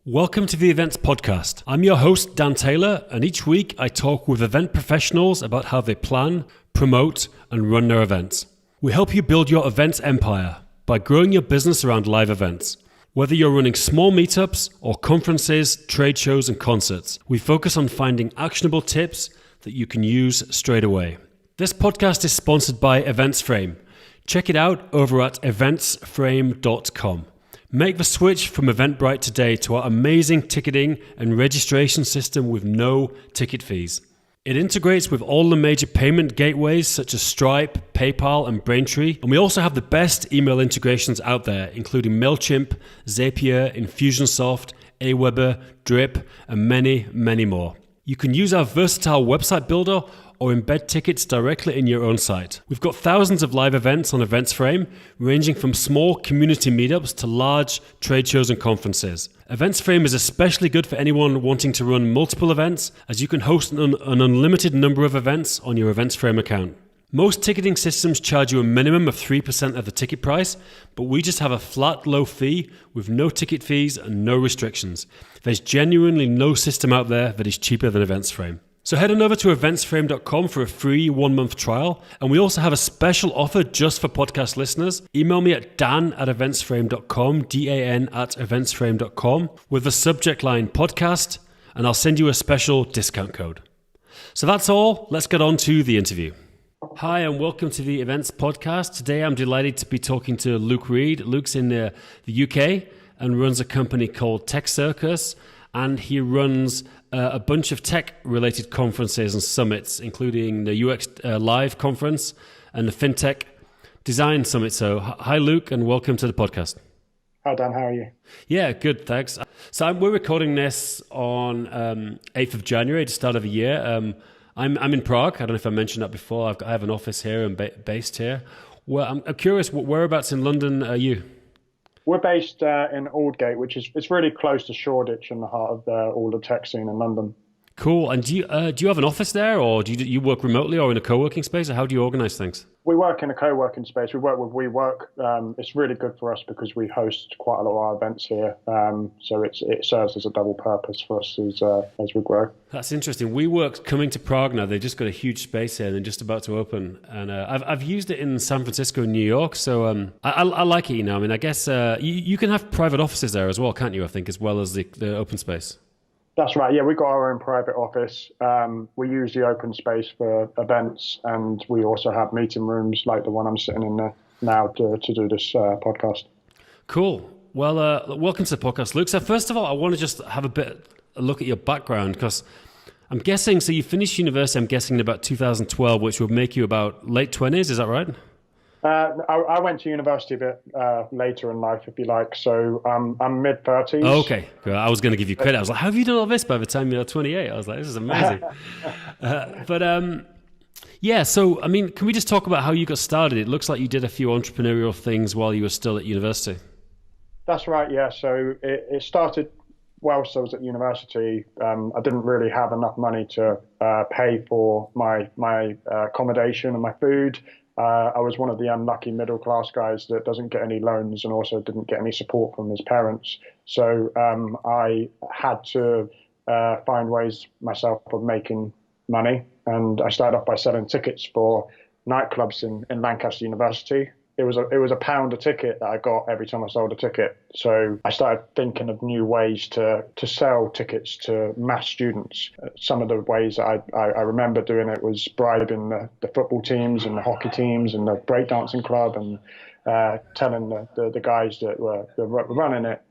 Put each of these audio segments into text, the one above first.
Welcome to the Events Podcast. I'm your host, Dan Taylor, and each week I talk with event professionals about how they plan, promote, and run their events. We help you build your events empire by growing your business around live events. Whether you're running small meetups or conferences, trade shows, and concerts, we focus on finding actionable tips that you can use straight away. This podcast is sponsored by EventsFrame. Check it out over at eventsframe.com. Make the switch from Eventbrite today to our amazing ticketing and registration system with no ticket fees. It integrates with all the major payment gateways such as Stripe, PayPal, and Braintree. And we also have the best email integrations out there, including MailChimp, Zapier, Infusionsoft, Aweber, Drip, and many, many more. You can use our versatile website builder or embed tickets directly in your own site. We've got thousands of live events on EventsFrame, ranging from small community meetups to large trade shows and conferences. EventsFrame is especially good for anyone wanting to run multiple events, as you can host an unlimited number of events on your EventsFrame account. Most ticketing systems charge you a minimum of 3% of the ticket price, but we just have a flat, low fee with no ticket fees and no restrictions. There's genuinely no system out there that is cheaper than EventsFrame. So head on over to eventsframe.com for a free 1-month trial. And we also have a special offer just for podcast listeners. Email me at dan@eventsframe.com, dan@eventsframe.com, with the subject line podcast, and I'll send you a special discount code. So that's all. Let's get on to the interview. Hi, and welcome to the Events Podcast. Today I'm delighted to be talking to Luke Reed. Luke's in the UK and runs a company called Tech Circus, and he runs a bunch of tech-related conferences and summits, including the UX Live conference and the FinTech Design Summit. So hi, Luke, and welcome to the podcast. Hi, Dan. How are you? Yeah, good, thanks. So we're recording this on 8th of January, the start of the year. I'm in Prague. I don't know if I mentioned that before. I have an office here and based here. Well, I'm curious, whereabouts in London are you? We're based in Aldgate, which is it's really close to Shoreditch in the heart of all the tech scene in London. Cool. And do you have an office there, or do you work remotely or in a co-working space, or how do you organize things? We work in a co-working space. We work with WeWork. It's really good for us because we host quite a lot of our events here. So it serves as a double purpose for us as we grow. That's interesting. WeWork's coming to Prague now. They've just got a huge space here and they're just about to open. And I've used it in San Francisco and New York. So I like it, you know. I mean, I guess you can have private offices there as well, can't you, I think, as well as the open space? That's right. Yeah, we've got our own private office. We use the open space for events, and we also have meeting rooms like the one I'm sitting in now to do this podcast. Cool. Well, welcome to the podcast, Luke. So first of all, I want to just have a look at your background, because I'm guessing, so you finished university, I'm guessing in about 2012, which would make you about late 20s. Is that right? I went to university a bit later in life, if you like. So I'm mid-30s. Oh, okay. I was going to give you credit. I was like, how have you done all this by the time you're 28? I was like, this is amazing. Yeah, so, I mean, can we just talk about how you got started? It looks like you did a few entrepreneurial things while you were still at university. That's right, yeah. So it started whilst I was at university. I didn't really have enough money to pay for my accommodation and my food. I was one of the unlucky middle-class guys that doesn't get any loans and also didn't get any support from his parents. So I had to find ways myself of making money. And I started off by selling tickets for nightclubs in Lancaster University. It was a pound a ticket that I got every time I sold a ticket. So I started thinking of new ways to sell tickets to mass students. Some of the ways that I remember doing it was bribing the football teams and the hockey teams and the breakdancing club, and telling the guys that were running it,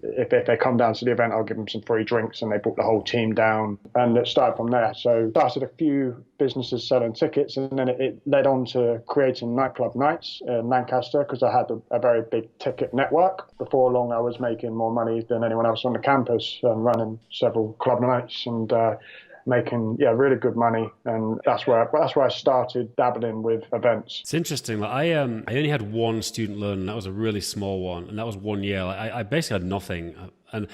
if they come down to the event, I'll give them some free drinks, and they brought the whole team down. And it started from there. So started a few businesses selling tickets, and then it led on to creating nightclub nights in Lancaster, because I had a very big ticket network. Before long, I was making more money than anyone else on the campus, running several club nights and making really good money, and that's where I started dabbling with events. It's interesting. Like I only had one student loan, and that was a really small one, and that was 1 year. I basically had nothing, and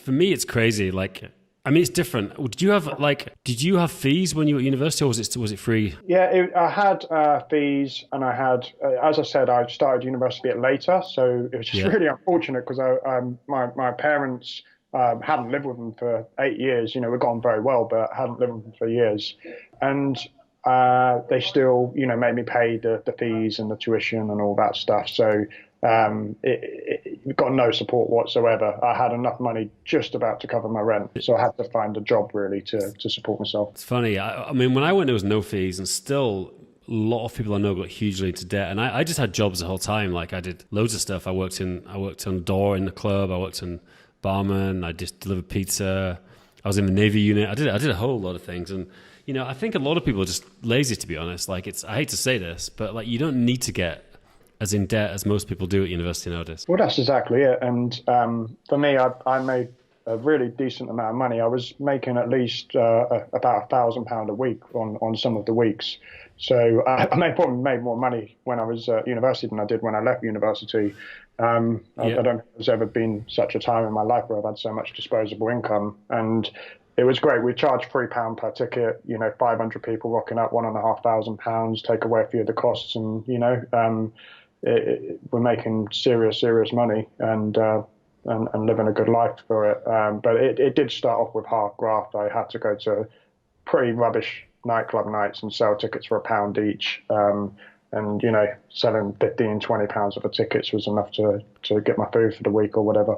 for me it's crazy. Like, I mean, it's different. Did you have fees when you were at university, or was it free? Yeah, I had fees, and I had, as I said, I started university a bit later, so it was just really unfortunate because my parents Hadn't lived with them for 8 years. We got on very well, but hadn't lived with them for years. And they still, made me pay the fees and the tuition and all that stuff. So it got no support whatsoever. I had enough money just about to cover my rent. So I had to find a job really to support myself. It's funny. I mean, when I went, there was no fees, and still a lot of people I know got hugely into debt. And I just had jobs the whole time. Like I did loads of stuff. I worked on the door in the club. I worked in barman. I just delivered pizza. I was in the Navy unit. I did a whole lot of things. And I think a lot of people are just lazy, to be honest. Like I hate to say this, but like you don't need to get as in debt as most people do at university nowadays. Well, that's exactly it. And for me, I made a really decent amount of money. I was making at least about £1,000 a week on some of the weeks. So I probably made more money when I was at university than I did when I left university. I don't think there's ever been such a time in my life where I've had so much disposable income. And it was great. We charged £3 per ticket, 500 people rocking up, £1,500, take away a few of the costs. And, we're making serious money and living a good life for it. But it did start off with hard graft. I had to go to pretty rubbish nightclub nights and sell tickets for £1 each. And, selling £15-20 of the tickets was enough to get my food for the week or whatever.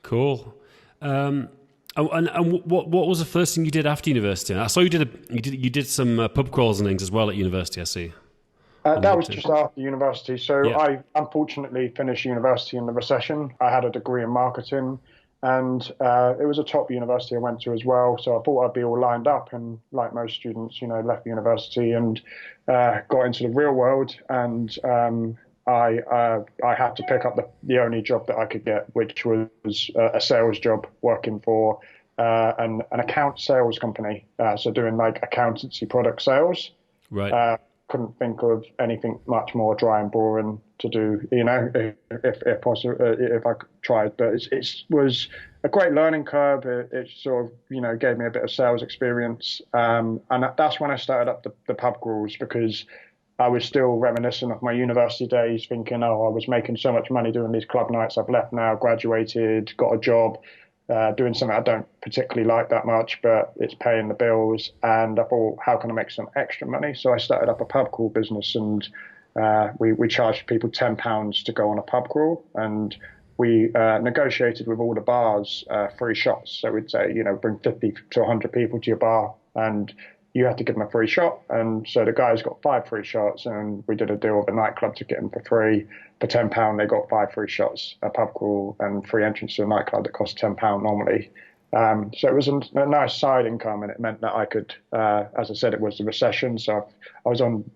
Cool. And what was the first thing you did after university? I saw you did some pub crawls and things as well at university, I see. That was just after university. So yeah. I unfortunately finished university in the recession. I had a degree in marketing, and it was a top university I went to as well. So I thought I'd be all lined up, and like most students, left university and got into the real world. And I had to pick up the only job that I could get, which was a sales job working for an account sales company. So doing like accountancy product sales. Right. Couldn't think of anything much more dry and boring to do, if possible, if I tried. But it was a great learning curve. It sort of, gave me a bit of sales experience. And that's when I started up the pub crawls, because I was still reminiscent of my university days, thinking, I was making so much money doing these club nights. I've left now, graduated, got a job. Doing something I don't particularly like that much, but it's paying the bills. And I thought, how can I make some extra money? So I started up a pub crawl business, and we charged people £10 to go on a pub crawl. And we negotiated with all the bars free shots. So we'd say, bring 50 to 100 people to your bar, and you have to give them a free shot. And so the guys got 5 free shots, and we did a deal with a nightclub to get them for free. For £10, they got 5 free shots, a pub crawl, and free entrance to a nightclub that cost £10 normally. So it was a nice side income, and it meant that I could, as I said, it was the recession, so I was on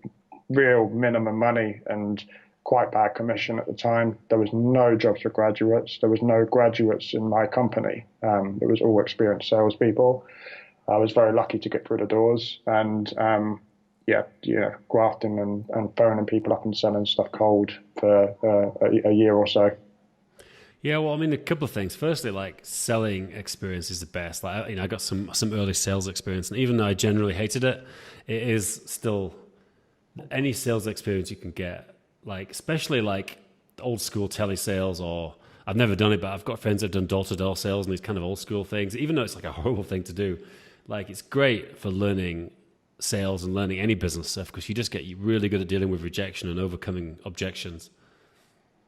real minimum money and quite bad commission at the time. There was no jobs for graduates. There was no graduates in my company. It was all experienced salespeople. I was very lucky to get through the doors, and grafting and phoning people up and selling stuff cold for a year or so. Yeah, well, I mean, a couple of things. Firstly, like selling experience is the best. Like, I got some early sales experience, and even though I generally hated it, it is still any sales experience you can get. Like, especially like old school telesales, or I've never done it, but I've got friends that have done door-to-door sales and these kind of old school things. Even though it's like a horrible thing to do, like it's great for learning sales and learning any business stuff, because you just get really good at dealing with rejection and overcoming objections.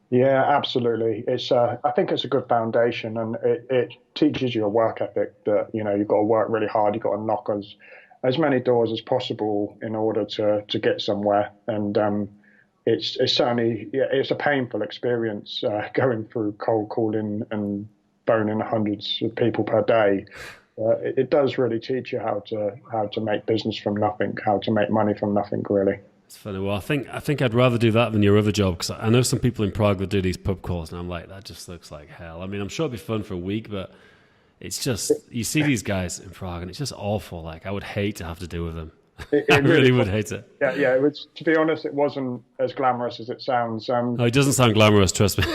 Yeah, absolutely. It's I think it's a good foundation, and it teaches you a work ethic that you've got to work really hard. You've got to knock as many doors as possible in order to get somewhere. And it's certainly it's a painful experience going through cold calling and phoning hundreds of people per day. It does really teach you how to make business from nothing, how to make money from nothing, really. It's funny. Well, I think I'd rather do that than your other job, because I know some people in Prague that do these pub calls, and I'm like, that just looks like hell. I mean, I'm sure it'd be fun for a week, but it's just, you see these guys in Prague, and it's just awful. Like, I would hate to have to deal with them. I really would hate it. Yeah. It was, to be honest, it wasn't as glamorous as it sounds. No, it doesn't sound glamorous, trust me.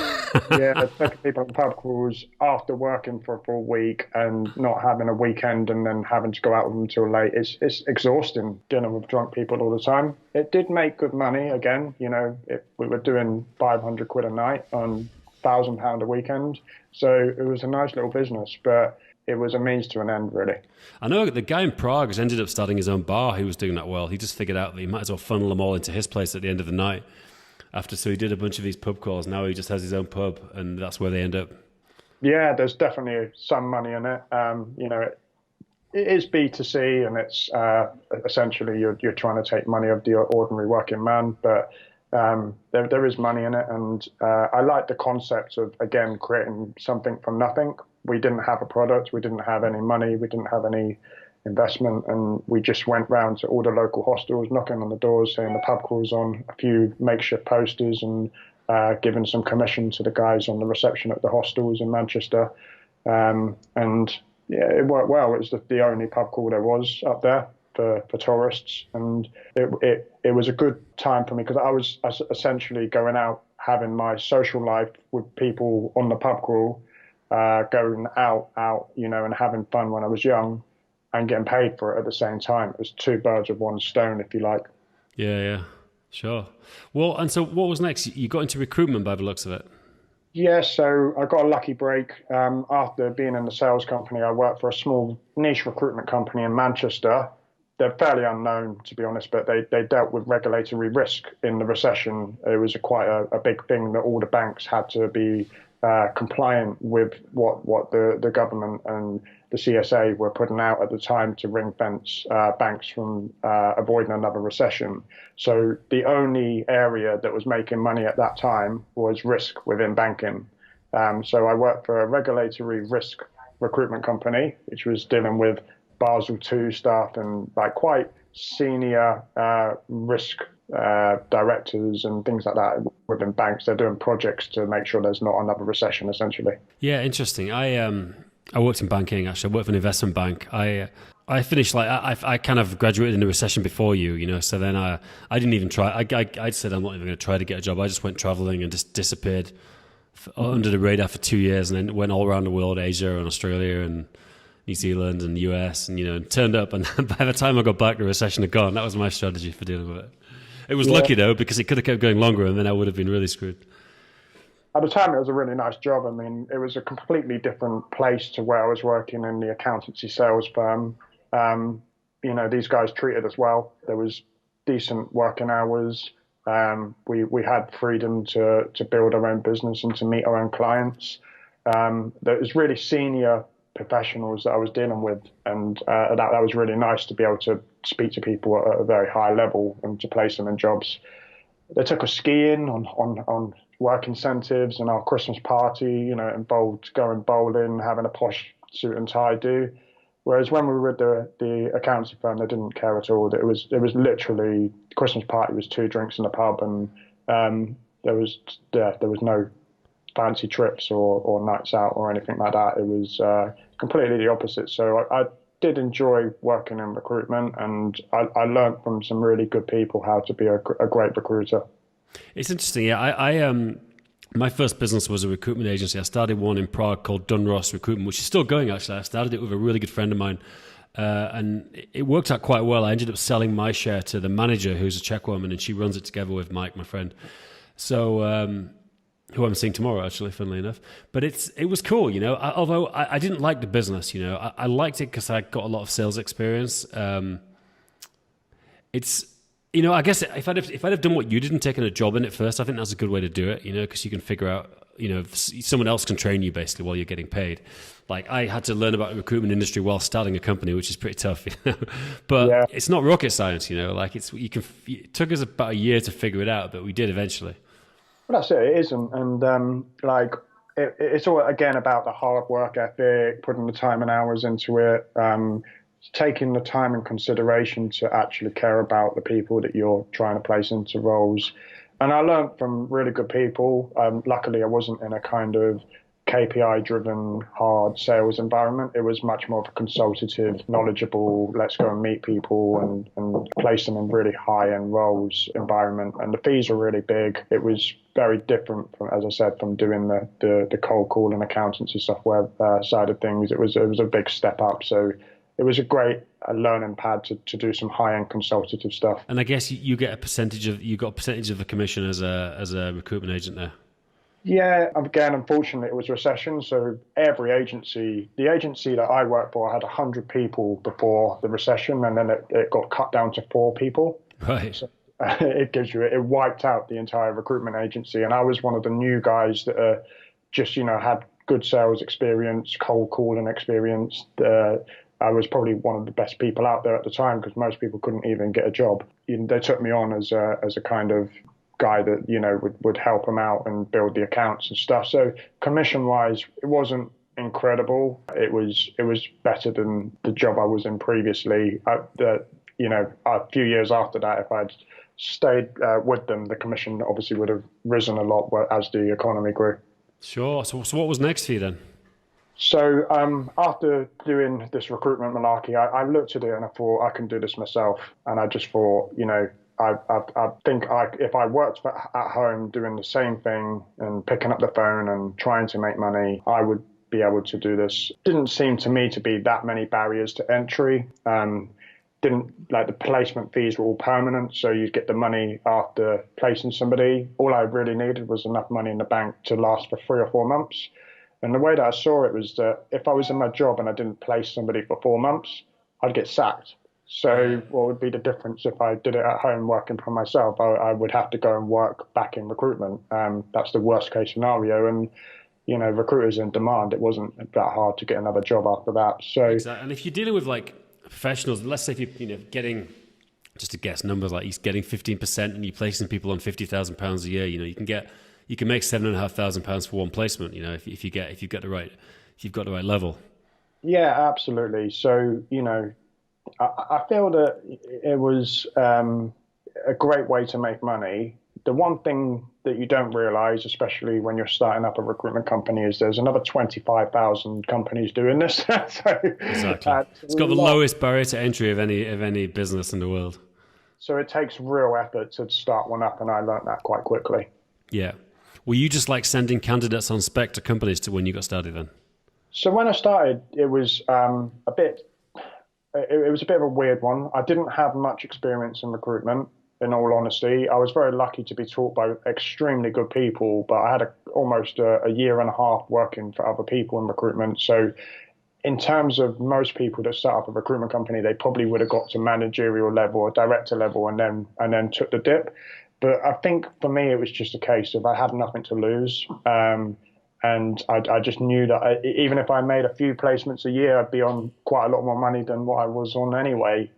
Yeah, taking people on pub crawls after working for a full week and not having a weekend and then having to go out with them till late. It's exhausting dealing with drunk people all the time. It did make good money again. We were doing 500 quid a night on £1,000 a weekend. So it was a nice little business, but it was a means to an end, really. I know the guy in Prague has ended up starting his own bar. He was doing that well. He just figured out that he might as well funnel them all into his place at the end of the night. So he did a bunch of these pub crawls. Now he just has his own pub, and that's where they end up. Yeah, there's definitely some money in it. It is B2C, and it's essentially you're trying to take money of the ordinary working man, but there is money in it, and I like the concept of, again, creating something from nothing. We didn't have a product, we didn't have any money, we didn't have any investment, and we just went round to all the local hostels, knocking on the doors, saying the pub crawl's on, a few makeshift posters, and giving some commission to the guys on the reception at the hostels in Manchester. And yeah, it worked well. It was the only pub crawl there was up there for tourists, and it was a good time for me because I was essentially going out, having my social life with people on the pub crawl, going out, and having fun when I was young, and getting paid for it at the same time. It was two birds with one stone, if you like. Yeah, sure. Well, and so what was next? You got into recruitment by the looks of it. Yeah, so I got a lucky break. After being in the sales company, I worked for a small niche recruitment company in Manchester. They're fairly unknown, to be honest, but they dealt with regulatory risk in the recession. It was quite a big thing that all the banks had to be compliant with what the government and the CSA were putting out at the time to ring fence banks from avoiding another recession. So the only area that was making money at that time was risk within banking. So I worked for a regulatory risk recruitment company, which was dealing with Basel II stuff and like quite senior risk directors and things like that within banks. They're doing projects to make sure there's not another recession, essentially. Yeah, interesting. I worked in banking, actually. I worked for an investment bank. I finished, I kind of graduated in the recession before you, so then I didn't even try. I said I'm not even going to try to get a job. I just went traveling and just disappeared under the radar for 2 years, and then went all around the world, Asia and Australia and New Zealand and the US, and turned up, and by the time I got back, the recession had gone. That was my strategy for dealing with it. It was lucky, though, because it could have kept going longer, and then I would have been really screwed. At the time, it was a really nice job. I mean, it was a completely different place to where I was working in the accountancy sales firm. These guys treated us well. There was decent working hours. We had freedom to build our own business and to meet our own clients. There was really senior professionals that I was dealing with, and that was really nice to be able to speak to people at a very high level and to place them in jobs. They took us skiing on work incentives, and our Christmas party, involved going bowling, having a posh suit and tie do. Whereas when we were with the accountancy firm, they didn't care at all. It was literally, Christmas party was 2 drinks in the pub, and there was no fancy trips or nights out or anything like that. It was completely the opposite. So I did enjoy working in recruitment, and I learned from some really good people how to be a great recruiter. It's interesting. Yeah, my first business was a recruitment agency. I started one in Prague called Dunross Recruitment, which is still going, actually. I started it with a really good friend of mine, and it worked out quite well. I ended up selling my share to the manager, who's a Czech woman, and she runs it together with Mike, my friend. So, who I'm seeing tomorrow, actually, funnily enough. But it was cool, although I didn't like the business, I liked it because I got a lot of sales experience. I guess if I'd have done what you did and taken a job in it first, I think that's a good way to do it, because you can figure out, someone else can train you basically while you're getting paid. Like I had to learn about the recruitment industry while starting a company, which is pretty tough, but yeah. It's not rocket science, it took us about a year to figure it out, but we did eventually. Well, that's it. It isn't. And it's all, again, about the hard work ethic, putting the time and hours into it, taking the time and consideration to actually care about the people that you're trying to place into roles. And I learned from really good people. Luckily, I wasn't in a kind of KPI-driven, hard sales environment. It was much more of a consultative, knowledgeable, let's go and meet people and place them in really high-end roles environment. And the fees were really big. It was very different, from, as I said, from doing the cold call and accountancy software side of things. It was a big step up. So it was a great learning pad to do some high-end consultative stuff. And I guess you got a percentage of the commission as a recruitment agent there. Yeah, again, unfortunately, it was recession. So the agency that I worked for had 100 people before the recession, and then it got cut down to 4 people. Right. So it wiped out the entire recruitment agency. And I was one of the new guys that just, had good sales experience, cold calling experience. I was probably one of the best people out there at the time because most people couldn't even get a job. They took me on as a kind of guy that would help them out and build the accounts and stuff. So commission wise, it wasn't incredible. It was better than the job I was in previously. A few years after that, if I'd stayed with them, the commission obviously would have risen a lot as the economy grew. Sure. So what was next for you then? So after doing this recruitment malarkey, I looked at it and I thought I can do this myself. And I just thought, I think if I worked at home doing the same thing and picking up the phone and trying to make money, I would be able to do this. Didn't seem to me to be that many barriers to entry. The placement fees were all permanent, so you'd get the money after placing somebody. All I really needed was enough money in the bank to last for 3 or 4 months. And the way that I saw it was that if I was in my job and I didn't place somebody for 4 months, I'd get sacked. So what would be the difference if I did it at home working for myself? I would have to go and work back in recruitment. That's the worst case scenario. And, recruiters in demand, it wasn't that hard to get another job after that. So exactly. And if you're dealing with like professionals, let's say if you're getting, just to guess numbers, like he's getting 15% and you're placing people on £50,000 a year, you can make £7,500 for one placement, if you've got the right level. Yeah, absolutely. So, I feel that it was a great way to make money. The one thing that you don't realize, especially when you're starting up a recruitment company, is there's another 25,000 companies doing this. Exactly. It's got the lowest barrier to entry of any business in the world. So it takes real effort to start one up, and I learned that quite quickly. Yeah. Were you just like sending candidates on spec to companies when you got started then? So when I started, it was a bit of a weird one. I didn't have much experience in recruitment, in all honesty. I was very lucky to be taught by extremely good people, but I had almost a year and a half working for other people in recruitment. So in terms of most people that start up a recruitment company, they probably would have got to managerial level or director level and then took the dip. But I think for me, it was just a case of I had nothing to lose. And I just knew that even if I made a few placements a year, I'd be on quite a lot more money than what I was on anyway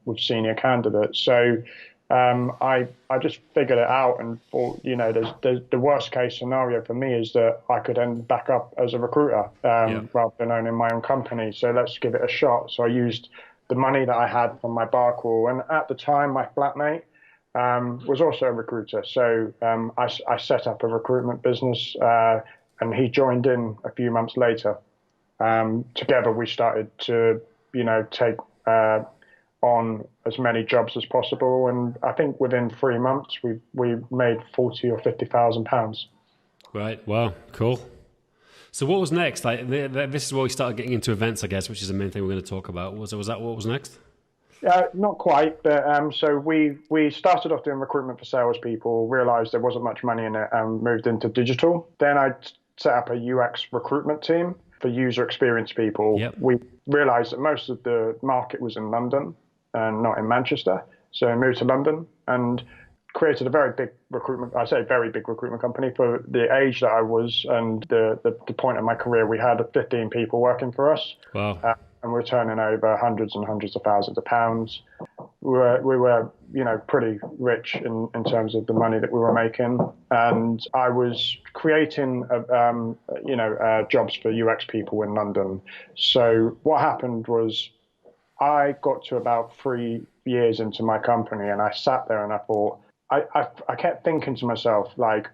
with senior candidates. So I just figured it out and thought, there's the worst case scenario for me is that I could end back up as a recruiter rather than owning my own company. So let's give it a shot. So I used the money that I had from my bar crawl. And at the time, my flatmate was also a recruiter. So I set up a recruitment business and he joined in a few months later. Together, we started to, take on as many jobs as possible. And I think within 3 months, we made 40 or 50,000 pounds. Right. Wow. Cool. So what was next? Like this is where we started getting into events, I guess, which is the main thing we're going to talk about. Was that what was next? Not quite, but so we started off doing recruitment for salespeople, realized there wasn't much money in it, and moved into digital. Then I set up a UX recruitment team for user experience people. Yep. We realized that most of the market was in London and not in Manchester. So I moved to London and created a very big recruitment company for the age that I was and the point in my career. We had 15 people working for us. Wow. And we're turning over hundreds and hundreds of thousands of pounds. We were pretty rich in terms of the money that we were making. And I was creating, jobs for UX people in London. So what happened was I got to about 3 years into my company and I sat there and I thought, I kept thinking to myself, like,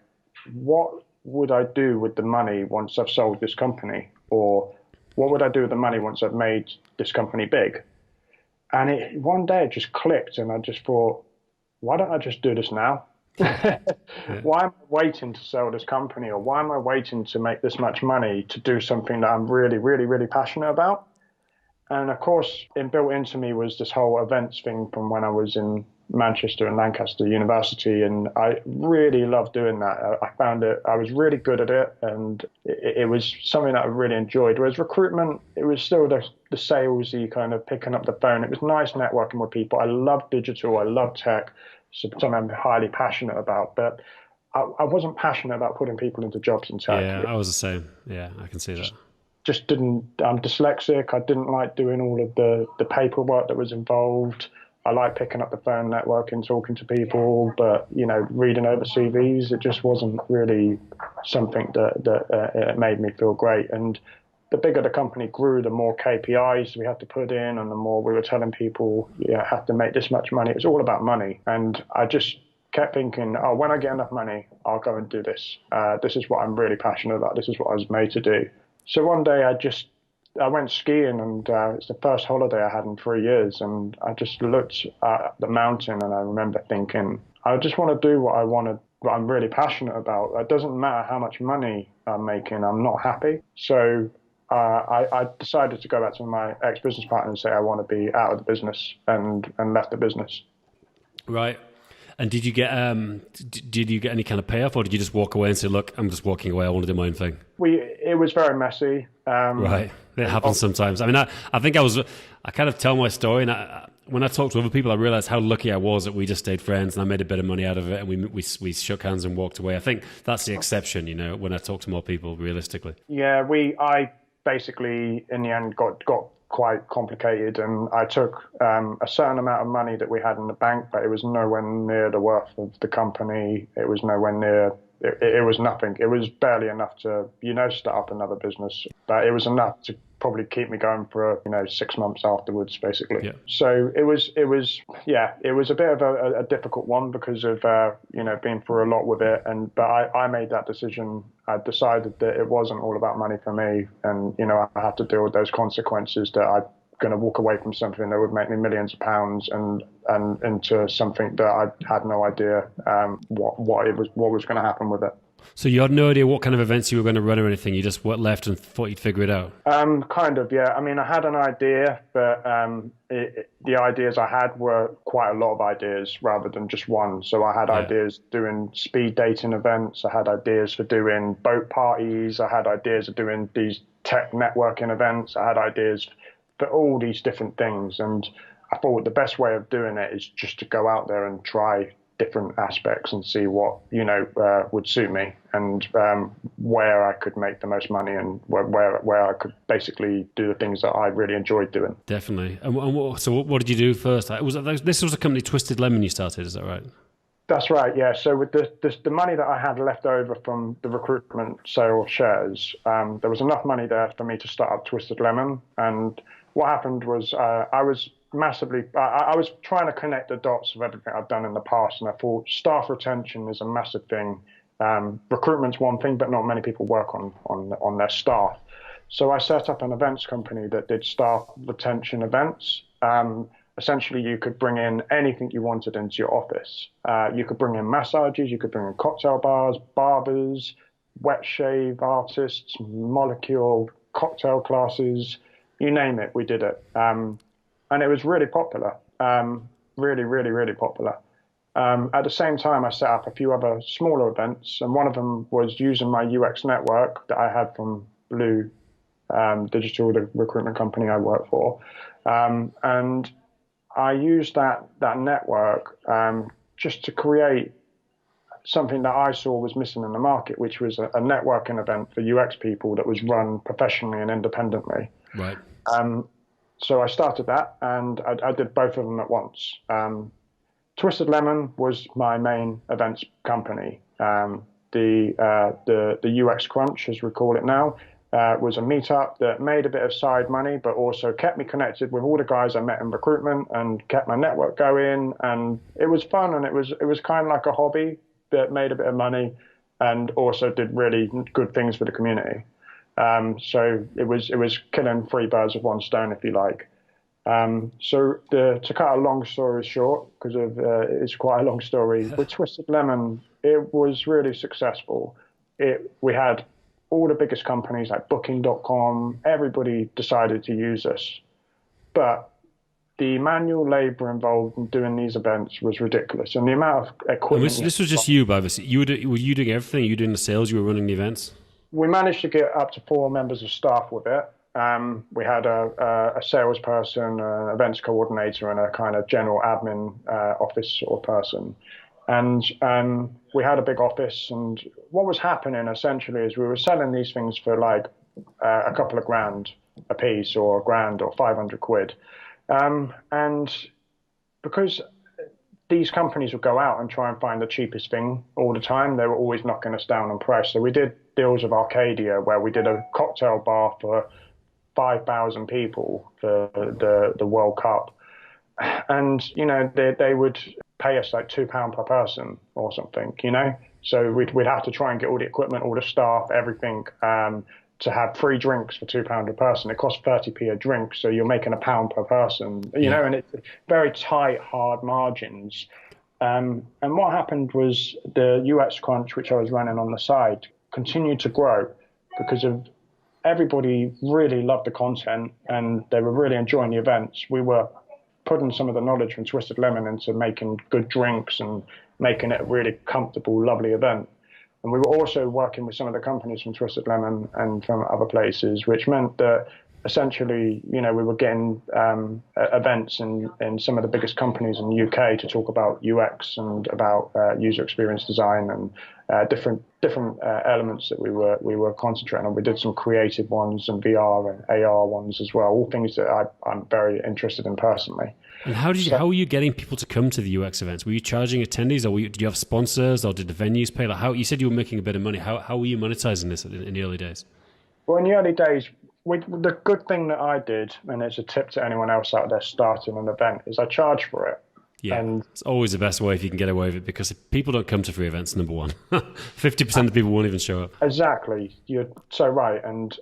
what would I do with the money once I've sold this company? Or what would I do with the money once I've made this company big? And one day it just clicked and I just thought, why don't I just do this now? Why am I waiting to sell this company? Or why am I waiting to make this much money to do something that I'm really, really, really passionate about? And of course, built into me was this whole events thing from when I was in Manchester and Lancaster University, and I really loved doing that. I found I was really good at it, and it was something that I really enjoyed. Whereas recruitment, it was still the salesy kind of picking up the phone. It was nice networking with people. I love digital, I love tech, so something I'm highly passionate about, but I wasn't passionate about putting people into jobs in tech. Yeah, I was the same. Yeah, I can see that. Just didn't. I'm dyslexic. I didn't like doing all of the paperwork that was involved. I like picking up the phone, networking, talking to people, but reading over CVs, it just wasn't really something that made me feel great. And the bigger the company grew, the more KPIs we had to put in, and the more we were telling people, you have to make this much money. It was all about money, and I just kept thinking, oh, when I get enough money, I'll go and do this. This is what I'm really passionate about. This is what I was made to do. So one day I went skiing, and it's the first holiday I had in 3 years. And I just looked at the mountain, and I remember thinking, I just want to do what I'm really passionate about. It doesn't matter how much money I'm making, I'm not happy. So I decided to go back to my ex-business partner and say I want to be out of the business, and left the business. Right. And did you get any kind of payoff, or did you just walk away and say, "Look, I'm just walking away. I want to do my own thing"? It was very messy. Right, it happens sometimes. I mean, I think I kind of tell my story, and when I talk to other people, I realize how lucky I was that we just stayed friends, and I made a bit of money out of it, and we shook hands and walked away. I think that's the exception, when I talk to more people, realistically. Yeah, I basically in the end got quite complicated, and I took a certain amount of money that we had in the bank, but it was nowhere near the worth of the company. It was nowhere near. It was nothing. It was barely enough to start up another business, but it was enough to probably keep me going for 6 months afterwards, basically. Yeah. So it was a bit of a difficult one because of being through a lot with it, but I made that decision. I decided that it wasn't all about money for me, and I had to deal with those consequences, that I'm going to walk away from something that would make me millions of pounds and into something that I had no idea what was going to happen with it. So you had no idea what kind of events you were going to run or anything? You just left and thought you'd figure it out? Kind of, yeah. I mean, I had an idea, but the ideas I had were quite a lot of ideas rather than just one. So I had ideas doing speed dating events. I had ideas for doing boat parties. I had ideas of doing these tech networking events. I had ideas for all these different things. And I thought the best way of doing it is just to go out there and try different aspects and see what would suit me, and where I could make the most money, and where I could basically do the things that I really enjoyed doing. Definitely. So what did you do first? This was a company, Twisted Lemon, you started, is that right? That's right, yeah. So with the money that I had left over from the recruitment sale shares, there was enough money there for me to start up Twisted Lemon. And what happened was I was trying to connect the dots of everything I've done in the past, and I thought staff retention is a massive thing. Recruitment's one thing, but not many people work on their staff. So I set up an events company that did staff retention events. Essentially, you could bring in anything you wanted into your office. You could bring in massages, you could bring in cocktail bars, barbers, wet shave artists, molecule cocktail classes, you name it, we did it. And it was really popular, really, really, really popular. At the same time, I set up a few other smaller events, and one of them was using my UX network that I had from Blue Digital, the recruitment company I work for. And I used that network just to create something that I saw was missing in the market, which was a networking event for UX people that was run professionally and independently. Right. So I started that, and I did both of them at once. Twisted Lemon was my main events company. The UX Crunch, as we call it now, was a meetup that made a bit of side money, but also kept me connected with all the guys I met in recruitment and kept my network going. And it was fun, and it was kind of like a hobby that made a bit of money and also did really good things for the community. So it was killing 3 birds with one stone, if you like. So to cut a long story short, because it's quite a long story, with Twisted Lemon, it was really successful. We had all the biggest companies like Booking.com, everybody decided to use us. But the manual labor involved in doing these events was ridiculous, and the amount of And equipment. this was just you, Bobby. Were you doing everything? You doing the sales? You were running the events? We managed to get up to 4 members of staff with it. We had a salesperson, an events coordinator, and a kind of general admin office sort of person. And we had a big office. And what was happening essentially is we were selling these things for like a couple of grand a piece, or a grand, or 500 quid. And because these companies would go out and try and find the cheapest thing all the time, they were always knocking us down on price. So we did deals with Arcadia where we did a cocktail bar for 5,000 people for the World Cup. And, you know, they would pay us like £2 per person or something, you know? So we'd have to try and get all the equipment, all the staff, everything, to have free drinks for £2 a person. It costs 30p a drink, so you're making £1 per person, you know, and it's very tight, hard margins. And what happened was the UX crunch, which I was running on the side, continued to grow because of everybody really loved the content and they were really enjoying the events. We were putting some of the knowledge from Twisted Lemon into making good drinks and making it a really comfortable, lovely event. And we were also working with some of the companies from Twisted Lemon and from other places, which meant that essentially, you know, we were getting events in some of the biggest companies in the UK to talk about UX and about user experience design and different elements that we were concentrating on. We did some creative ones and VR and AR ones as well, all things that I'm very interested in personally. And how were you getting people to come to the UX events? Were you charging attendees, or did you have sponsors, or did the venues pay? Like, how you said you were making a bit of money. How were you monetizing this in the early days? Well, in the early days, the good thing that I did, and it's a tip to anyone else out there starting an event, is I charge for it. Yeah, and it's always the best way if you can get away with it, because if people don't come to free events, number one. 50% of people won't even show up. Exactly. You're so right. And,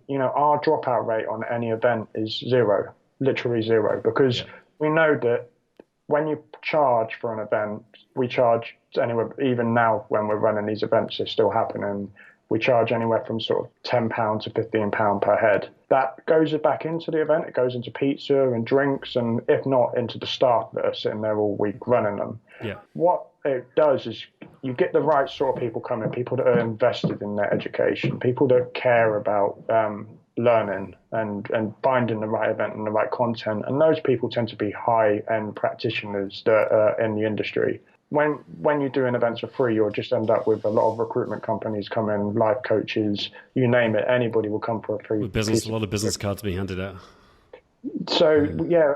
you know, our dropout rate on any event is zero, literally zero, because we know that when you charge for an event, we charge anywhere, even now when we're running these events, they're still happening. We charge anywhere from sort of £10 to £15 per head. That goes back into the event. It goes into pizza and drinks, and if not, into the staff that are sitting there all week running them. Yeah. What it does is you get the right sort of people coming, people that are invested in their education, people that care about learning and finding the right event and the right content. And those people tend to be high-end practitioners that are in the industry. When you're doing events for free, you'll just end up with a lot of recruitment companies come in, life coaches, you name it. Anybody will come for a free. A lot of business cards being handed out. So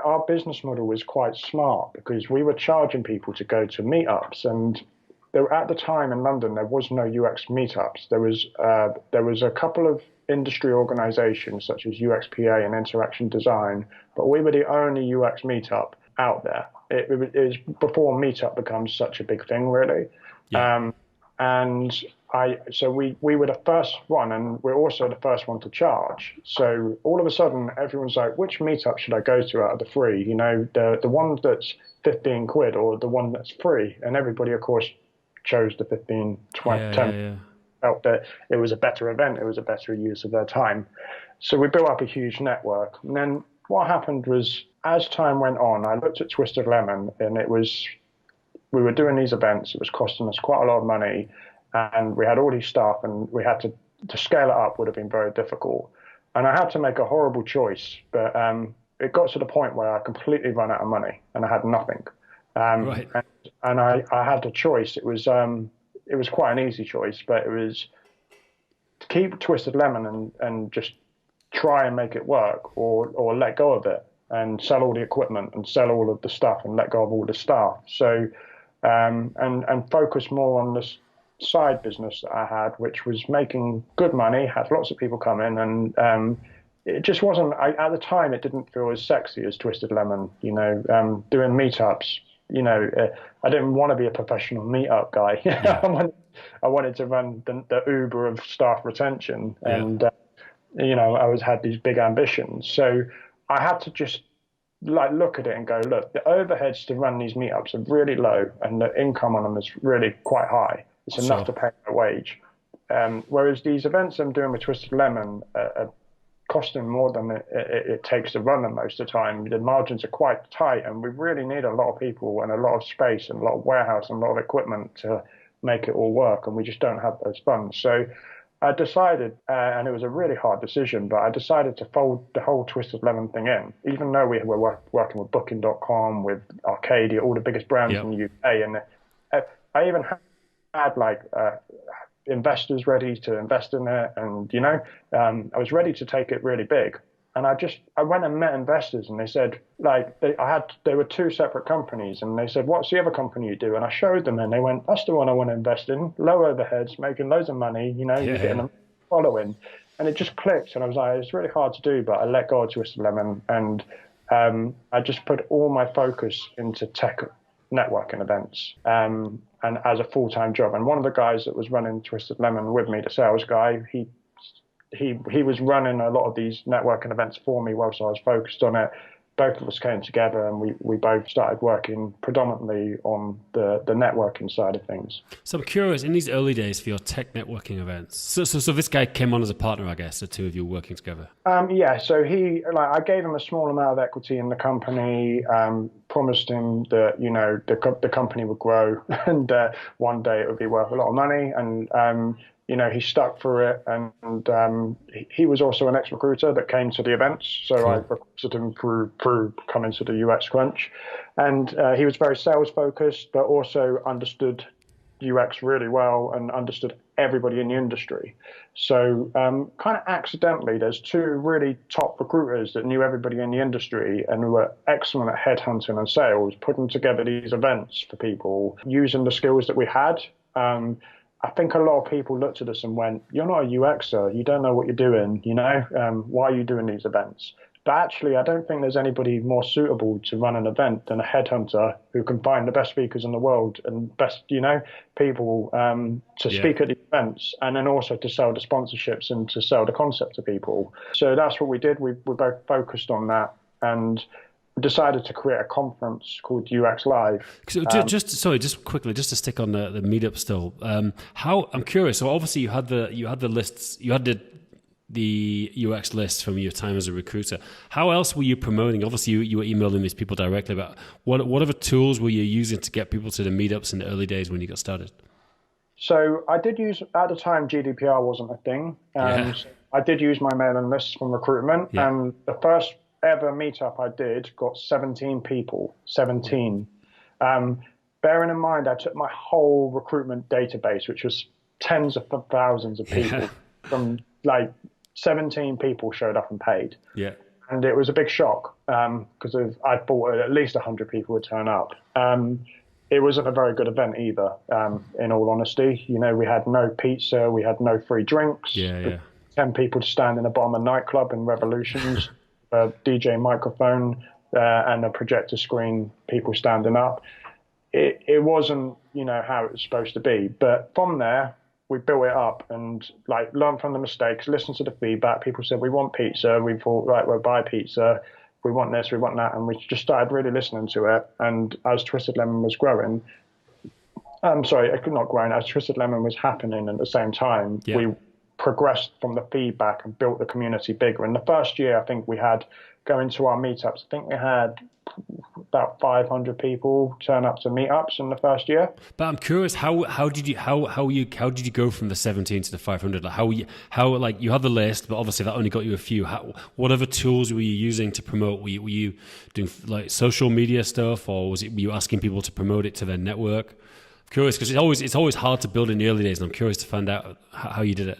our business model was quite smart because we were charging people to go to meetups, and at the time in London there was no UX meetups. There was a couple of industry organisations such as UXPA and Interaction Design, but we were the only UX meetup out there. It was before Meetup becomes such a big thing, really. Yeah. So we were the first one, and we're also the first one to charge. So all of a sudden, everyone's like, which Meetup should I go to out of the three? You know, the one that's 15 quid or the one that's free? And everybody, of course, chose the 15, 20, 10. Felt that it was a better event. It was a better use of their time. So we built up a huge network. And then what happened was, as time went on, I looked at Twisted Lemon, and we were doing these events. It was costing us quite a lot of money, and we had all these staff, and we had to scale it up would have been very difficult. And I had to make a horrible choice, but it got to the point where I completely ran out of money, and I had nothing. Right. And I had a choice. It was quite an easy choice, but it was to keep Twisted Lemon and just try and make it work, or let go of it and sell all the equipment and sell all of the stuff and let go of all the staff. So, and focus more on this side business that I had, which was making good money, had lots of people come in, and it just wasn't, at the time, it didn't feel as sexy as Twisted Lemon, you know, doing meetups. You know, I didn't want to be a professional meetup guy. Yeah. I wanted to run the Uber of staff retention, and you know, I had these big ambitions. So I had to just look at it and go, look, the overheads to run these meetups are really low, and the income on them is really quite high. It's enough to pay my wage. Whereas these events I'm doing with Twisted Lemon are costing more than it takes to run them most of the time. The margins are quite tight, and we really need a lot of people and a lot of space and a lot of warehouse and a lot of equipment to make it all work, and we just don't have those funds. So I decided, and it was a really hard decision, but I decided to fold the whole Twisted Lemon thing in, even though we were working with Booking.com, with Arcadia, all the biggest brands in the UK. And I even had like investors ready to invest in it. And, I was ready to take it really big. And I went and met investors, and they said, like, there were two separate companies, and they said, what's the other company you do? And I showed them, and they went, that's the one I want to invest in, low overheads, making loads of money, you're getting a following. And it just clicked, and I was like, it's really hard to do, but I let go of Twisted Lemon, and I just put all my focus into tech networking events, and as a full-time job. And one of the guys that was running Twisted Lemon with me, the sales guy, he was running a lot of these networking events for me whilst I was focused on it. Both of us came together, and we both started working predominantly on the networking side of things. So I'm curious, in these early days for your tech networking events, so this guy came on as a partner, I guess, the two of you working together. So I gave him a small amount of equity in the company, promised him that, the company would grow and one day it would be worth a lot of money. And, he stuck through it, and he was also an ex-recruiter that came to the events. So cool. I recruited him through coming to the UX Crunch. And he was very sales-focused, but also understood UX really well and understood everybody in the industry. So kind of accidentally, there's two really top recruiters that knew everybody in the industry and who were excellent at headhunting and sales, putting together these events for people, using the skills that we had. I think a lot of people looked at us and went, you're not a UXer, you don't know what you're doing, why are you doing these events? But actually, I don't think there's anybody more suitable to run an event than a headhunter who can find the best speakers in the world and best, people to speak at the events, and then also to sell the sponsorships and to sell the concept to people. So that's what we did. We both focused on that, and decided to create a conference called UX Live. So just quickly, just to stick on the meetup still. I'm curious. So obviously you had the lists, you had the UX lists from your time as a recruiter. How else were you promoting? Obviously you were emailing these people directly, but what other tools were you using to get people to the meetups in the early days when you got started? So I did use, at the time, GDPR wasn't a thing. So I did use my mailing lists from recruitment, and the first ever meetup I did got 17 people, 17. Bearing in mind, I took my whole recruitment database, which was tens of thousands of people, from like 17 people showed up and paid. Yeah. And it was a big shock because I thought at least 100 people would turn up. It wasn't a very good event either, in all honesty. We had no pizza, we had no free drinks. 10 people to stand in the bottom of a nightclub in Revolutions. A DJ microphone and a projector screen, people standing up. It wasn't, how it was supposed to be. But from there, we built it up and learned from the mistakes, listened to the feedback. People said, we want pizza. We thought, right, we'll buy pizza. We want this, we want that. And we just started really listening to it. And as Twisted Lemon was growing, as Twisted Lemon was happening at the same time, we progressed from the feedback and built the community bigger. In the first year, I think we had, going to our meetups, I think we had about 500 people turn up to meetups in the first year. But I'm curious, how did you go from the 17 to the 500? How you had the list, but obviously that only got you a few. What other tools were you using to promote? Were you doing like social media stuff, or were you asking people to promote it to their network? I'm curious because it's always hard to build in the early days, and I'm curious to find out how you did it.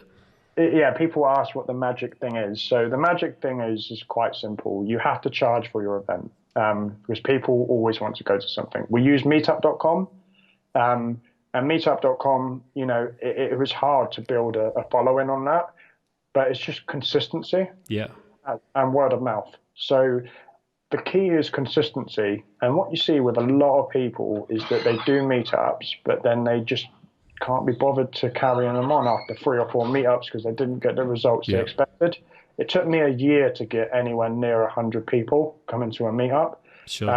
People ask what the magic thing is. So the magic thing is quite simple. You have to charge for your event because people always want to go to something. We use meetup.com, and meetup.com, it was hard to build a following on that, but it's just consistency and word of mouth. So the key is consistency. And what you see with a lot of people is that they do meetups, but then they just can't be bothered to carrying them on after 3 or 4 meetups because they didn't get the results they expected. It took me a year to get anywhere near 100 people coming to a meetup. Sure.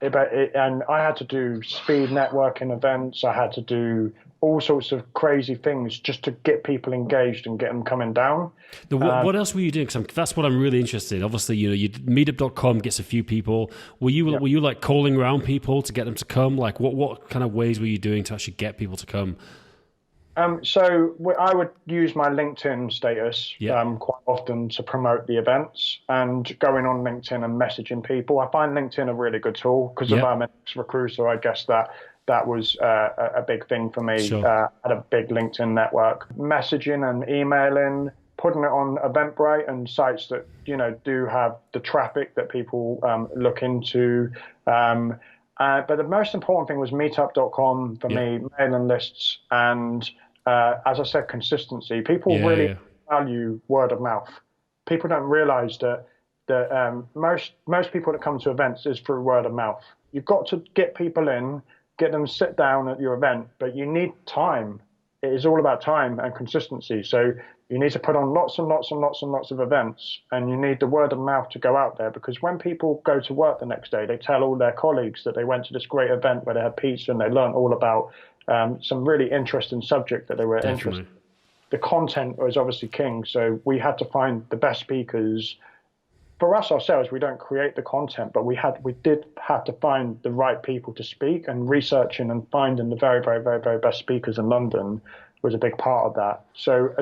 And I had to do speed networking events. I had to do all sorts of crazy things just to get people engaged and get them coming down. What else were you doing? Because that's what I'm really interested in. Obviously, meetup.com gets a few people. Were you like calling around people to get them to come? Like what kind of ways were you doing to actually get people to come? So I would use my LinkedIn status quite often to promote the events, and going on LinkedIn and messaging people. I find LinkedIn a really good tool because of I'm an ex-recruiter. I guess that was a big thing for me. Sure. I had a big LinkedIn network. Messaging and emailing, putting it on Eventbrite and sites that do have the traffic that people look into. But the most important thing was meetup.com for me, mailing lists, and as I said, consistency. People really value word of mouth. People don't realize that most people that come to events is through word of mouth. You've got to get people in, get them sit down at your event, but you need time. It is all about time and consistency. So you need to put on lots and lots and lots and lots of events, and you need the word of mouth to go out there, because when people go to work the next day, they tell all their colleagues that they went to this great event where they had pizza and they learned all about some really interesting subject that they were interested in. The content was obviously king, so we had to find the best speakers. For us ourselves, we don't create the content, but we did have to find the right people to speak, and researching and finding the very, very, very, very best speakers in London was a big part of that. So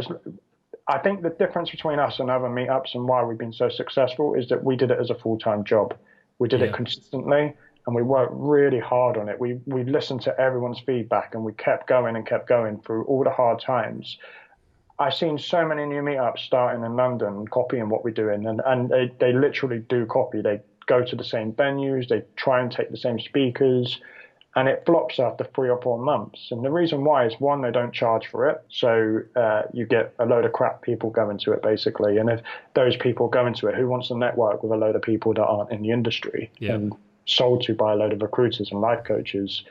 I think the difference between us and other meetups and why we've been so successful is that we did it as a full-time job. We did it consistently, and we worked really hard on it. We listened to everyone's feedback, and we kept going and kept going through all the hard times. I've seen so many new meetups starting in London, copying what we're doing, and they literally do copy. They go to the same venues, they try and take the same speakers, and it flops after 3 or 4 months. And the reason why is, one, they don't charge for it, so you get a load of crap people going to it, basically. And if those people go into it, who wants to network with a load of people that aren't in the industry and sold to by a load of recruiters and life coaches?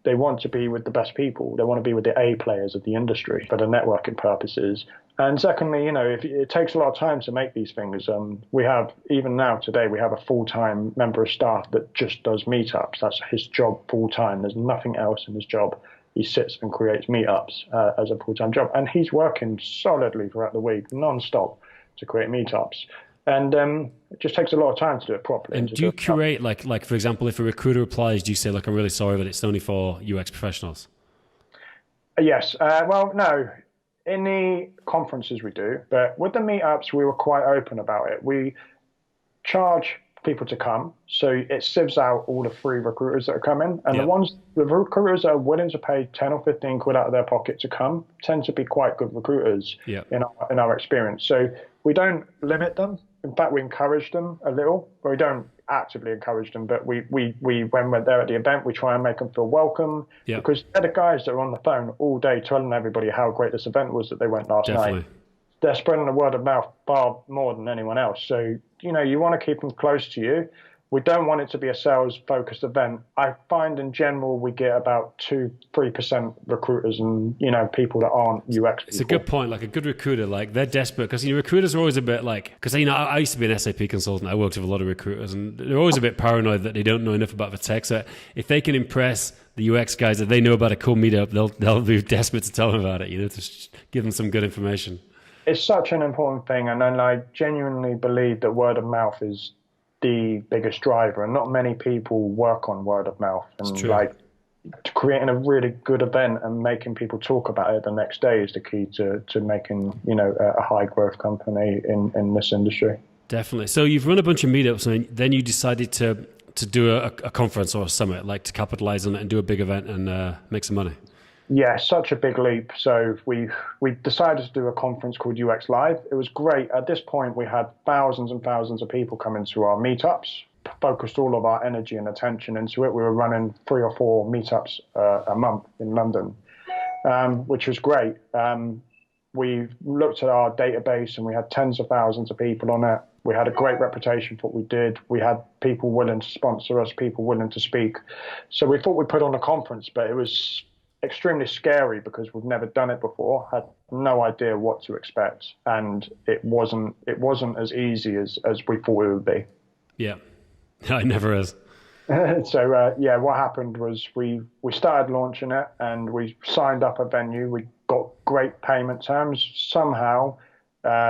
They want to be with the best people. They want to be with the A players of the industry for the networking purposes. And secondly, it takes a lot of time to make these things. We have, even now today, we have a full-time member of staff that just does meetups. That's his job full-time. There's nothing else in his job. He sits and creates meetups as a full-time job. And he's working solidly throughout the week, non-stop, to create meetups. And it just takes a lot of time to do it properly. And do you curate, like for example, if a recruiter applies, do you say, look, I'm really sorry, but it's only for UX professionals? Yes. Well, no. In the conferences we do, but with the meetups, we were quite open about it. We charge people to come, so it sieves out all the free recruiters that are coming. And the recruiters that are willing to pay 10 or 15 quid out of their pocket to come tend to be quite good recruiters in our experience. So we don't limit them. In fact, we encourage them a little, but we don't actively encourage them. But we when we're there at the event, we try and make them feel welcome, because they're the guys that are on the phone all day telling everybody how great this event was that they went last night. They're spreading the word of mouth far more than anyone else. So, you want to keep them close to you. We don't want it to be a sales-focused event. I find in general we get about 2-3% recruiters and, people that aren't UX people. It's a good point. Like a good recruiter, like they're desperate because, recruiters are always a bit like, because, I used to be an SAP consultant. I worked with a lot of recruiters and they're always a bit paranoid that they don't know enough about the tech. So if they can impress the UX guys that they know about a cool meetup, they'll be desperate to tell them about it, to give them some good information. It's such an important thing. And then I genuinely believe that word of mouth is the biggest driver, and not many people work on word of mouth. And creating a really good event and making people talk about it the next day is the key to making a high growth company in this industry. Definitely. So you've run a bunch of meetups, and then you decided to do a conference or a summit, like to capitalize on it and do a big event and make some money. Yeah, such a big leap. So we decided to do a conference called UX Live. It was great. At this point, we had thousands and thousands of people coming to our meetups, focused all of our energy and attention into it. We were running 3 or 4 meetups a month in London, which was great. We looked at our database and we had tens of thousands of people on it. We had a great reputation for what we did. We had people willing to sponsor us, people willing to speak. So we thought we'd put on a conference, but it was extremely scary because we've never done it before, had no idea what to expect, and it wasn't as easy as we thought it would be. Yeah, it never is. So what happened was we started launching it and we signed up a venue. We got great payment terms. Somehow,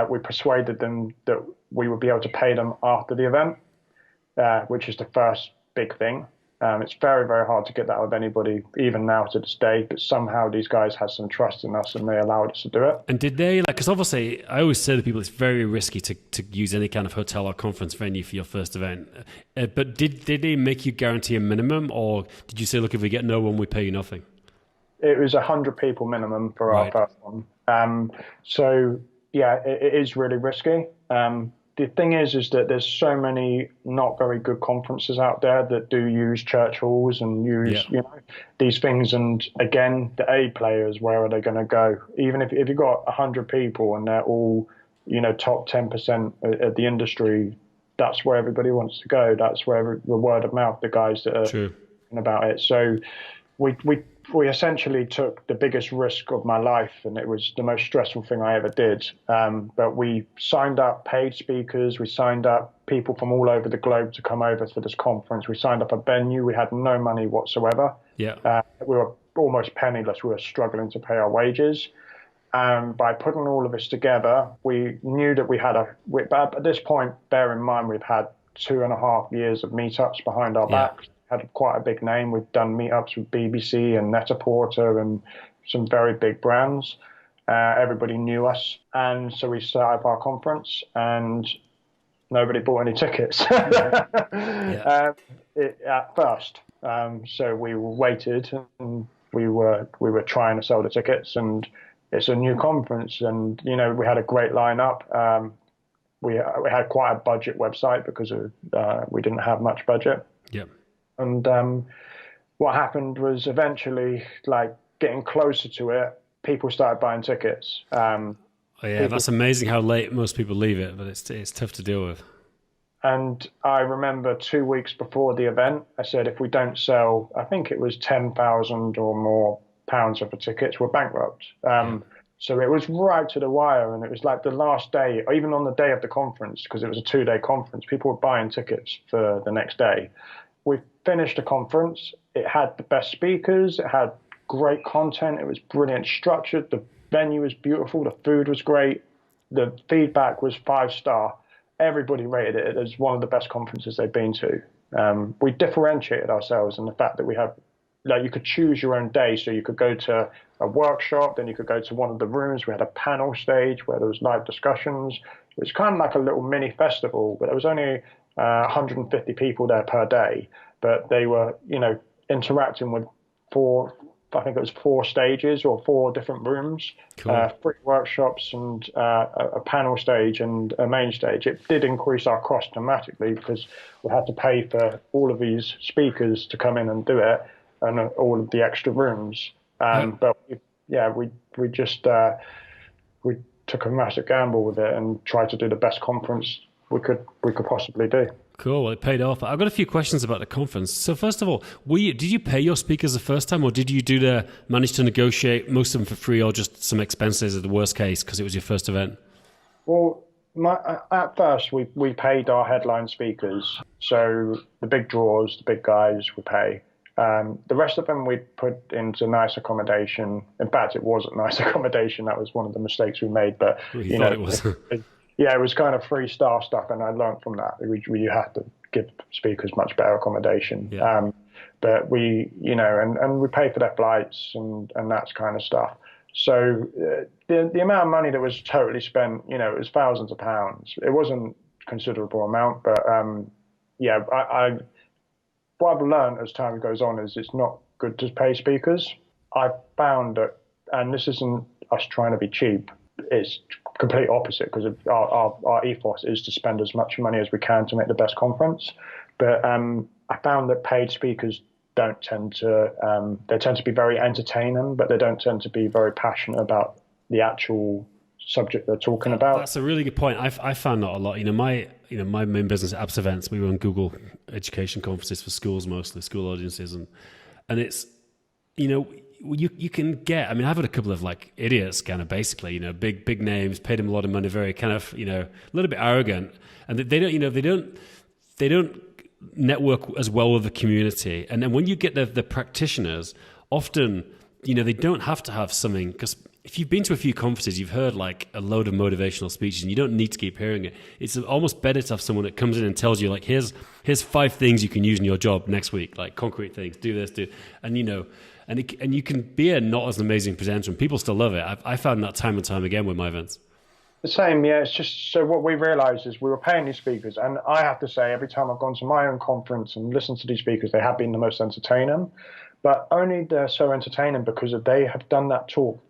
we persuaded them that we would be able to pay them after the event, which is the first big thing. It's very, very hard to get that with anybody, even now to this day. But somehow these guys had some trust in us and they allowed us to do it. And did they, like, because obviously I always say to people it's very risky to use any kind of hotel or conference venue for your first event. But did they make you guarantee a minimum, or did you say, look, if we get no one, we pay you nothing? It was 100 people minimum for our Right. first one. So yeah, it is really risky. The thing is that there's so many not very good conferences out there that do use church halls and use, these things. And again, the A players, where are they going to go? Even if you've got 100 people and they're all, top 10% of the industry, that's where everybody wants to go. That's where the word of mouth, the guys that are True. about it. So we essentially took the biggest risk of my life, and it was the most stressful thing I ever did. But we signed up paid speakers. We signed up people from all over the globe to come over for this conference. We signed up a venue. We had no money whatsoever. Yeah. We were almost penniless. We were struggling to pay our wages. By putting all of this together, we knew that but at this point, bear in mind, we've had 2.5 years of meetups behind our backs. Had quite a big name. We've done meetups with BBC and Net-a-Porter and some very big brands. Everybody knew us. And so we set up our conference and nobody bought any tickets at first. So we waited and we were trying to sell the tickets, and it's a new conference, and we had a great lineup. We had quite a budget website because we didn't have much budget. Yeah. And what happened was eventually, like getting closer to it, people started buying tickets. That's amazing how late most people leave it, but it's tough to deal with. And I remember 2 weeks before the event, I said, if we don't sell, I think it was 10,000 or more pounds worth of tickets, we're bankrupt. So it was right to the wire, and it was like the last day, or even on the day of the conference, because it was a 2-day conference, people were buying tickets for the next day. We finished the conference. It had the best speakers. It had great content. It was brilliant structured. The venue was beautiful. The food was great. The feedback was 5-star. Everybody rated it as one of the best conferences they've been to. We differentiated ourselves in the fact that we have, like, you could choose your own day. So you could go to a workshop, then you could go to one of the rooms. We had a panel stage where there was live discussions. It was kind of like a little mini festival, but there was only 150 people there per day, but they were, interacting with I think it was 4 stages or 4 different rooms, Cool. 3 workshops and a panel stage and a main stage. It did increase our cost dramatically because we had to pay for all of these speakers to come in and do it, and all of the extra rooms. But we just we took a massive gamble with it and tried to do the best conference we could possibly do. Cool. Well, it paid off. I've got a few questions about the conference. So first of all, did you pay your speakers the first time, or did you manage to negotiate most of them for free, or just some expenses at the worst case because it was your first event? Well, at first we paid our headline speakers. So the big draws, the big guys, we pay. The rest of them we put into nice accommodation. In fact, it wasn't nice accommodation. That was one of the mistakes we made. But It was. It was kind of 3-star stuff, and I learned from that. We have to give speakers much better accommodation. Yeah. But we, and we pay for their flights and that kind of stuff. So the amount of money that was totally spent, it was thousands of pounds. It wasn't a considerable amount, but what I've learned as time goes on is it's not good to pay speakers. I found that, and this isn't us trying to be cheap, it's complete opposite, because our ethos is to spend as much money as we can to make the best conference. But I found that paid speakers they tend to be very entertaining, but they don't tend to be very passionate about the actual subject they're talking about. That's a really good point. I found that a lot. My main business, Apps Events, we run Google education conferences for schools, mostly school audiences, and it's, you can get, I've had a couple of like idiots kind of basically, big names, paid them a lot of money, very kind of, a little bit arrogant, and they don't network as well with the community. And then when you get the practitioners, often, they don't have to have something, because if you've been to a few conferences, you've heard like a load of motivational speeches and you don't need to keep hearing it. It's almost better to have someone that comes in and tells you like, here's 5 things you can use in your job next week, like concrete things, do this, and and you can be a not as amazing presenter and people still love it. I found that time and time again with my events. The same, yeah. It's just, so what we realized is we were paying these speakers, and I have to say, every time I've gone to my own conference and listened to these speakers, they have been the most entertaining, but only they're so entertaining because they have done that talk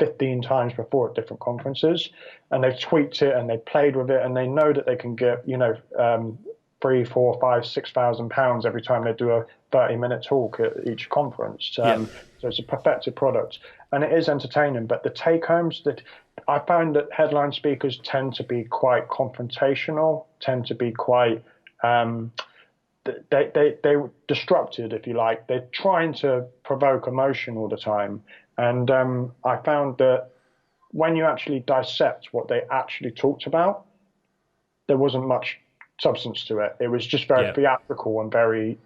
15 times before at different conferences, and they've tweaked it and they've played with it, and they know that they can get, £3,000, £4,000, £5,000, £6,000 every time they do a 30-minute talk at each conference. So it's a perfected product, and it is entertaining. But the take-homes that I found that headline speakers tend to be quite confrontational, tend to be quite they're disrupted, if you like. They're trying to provoke emotion all the time. And I found that when you actually dissect what they actually talked about, there wasn't much substance to it. It was just very theatrical and very,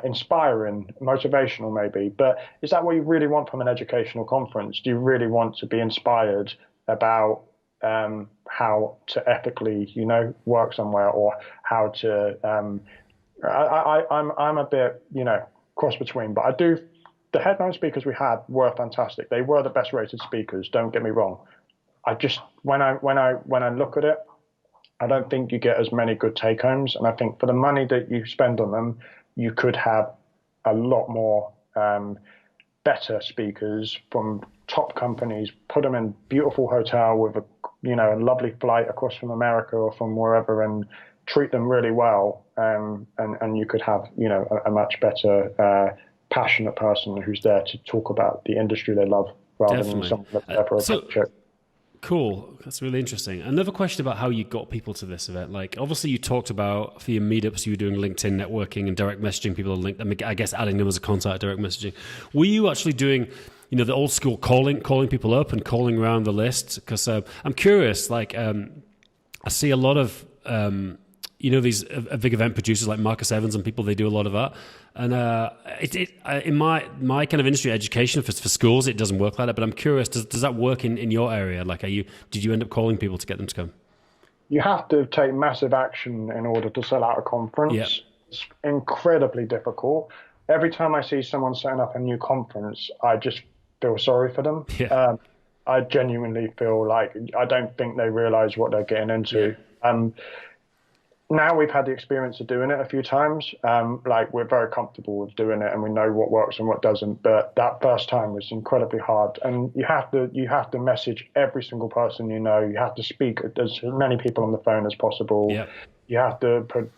inspiring, motivational maybe. But is that what you really want from an educational conference? Do you really want to be inspired about how to ethically, work somewhere, or how to? I'm a bit, cross between, but I do. The headline speakers we had were fantastic. They were the best rated speakers. Don't get me wrong. I just when I look at it, I don't think you get as many good take homes. And I think for the money that you spend on them, you could have a lot more better speakers from top companies. Put them in beautiful hotel with a lovely flight across from America or from wherever, and treat them really well. And you could have a much better passionate person who's there to talk about the industry they love, rather than someone that's there for a picture. Cool. That's really interesting. Another question about how you got people to this event. Like, obviously you talked about for your meetups, you were doing LinkedIn networking and direct messaging people on LinkedIn. I guess adding them as a contact, direct messaging. Were you actually doing, the old school calling people up and calling around the list? Because I'm curious, like, I see a lot of, these big event producers like Marcus Evans and people, they do a lot of that. And in my kind of industry, education for schools, it doesn't work like that. But I'm curious, does that work in your area? Like, did you end up calling people to get them to come? You have to take massive action in order to sell out a conference. Yeah. It's incredibly difficult. Every time I see someone setting up a new conference, I just feel sorry for them. Yeah. I genuinely feel like I don't think they realize what they're getting into. Yeah. Now we've had the experience of doing it a few times. We're very comfortable with doing it, and we know what works and what doesn't. But that first time was incredibly hard, and you have to message every single person you know. You have to speak to as many people on the phone as possible. Yeah. You have to put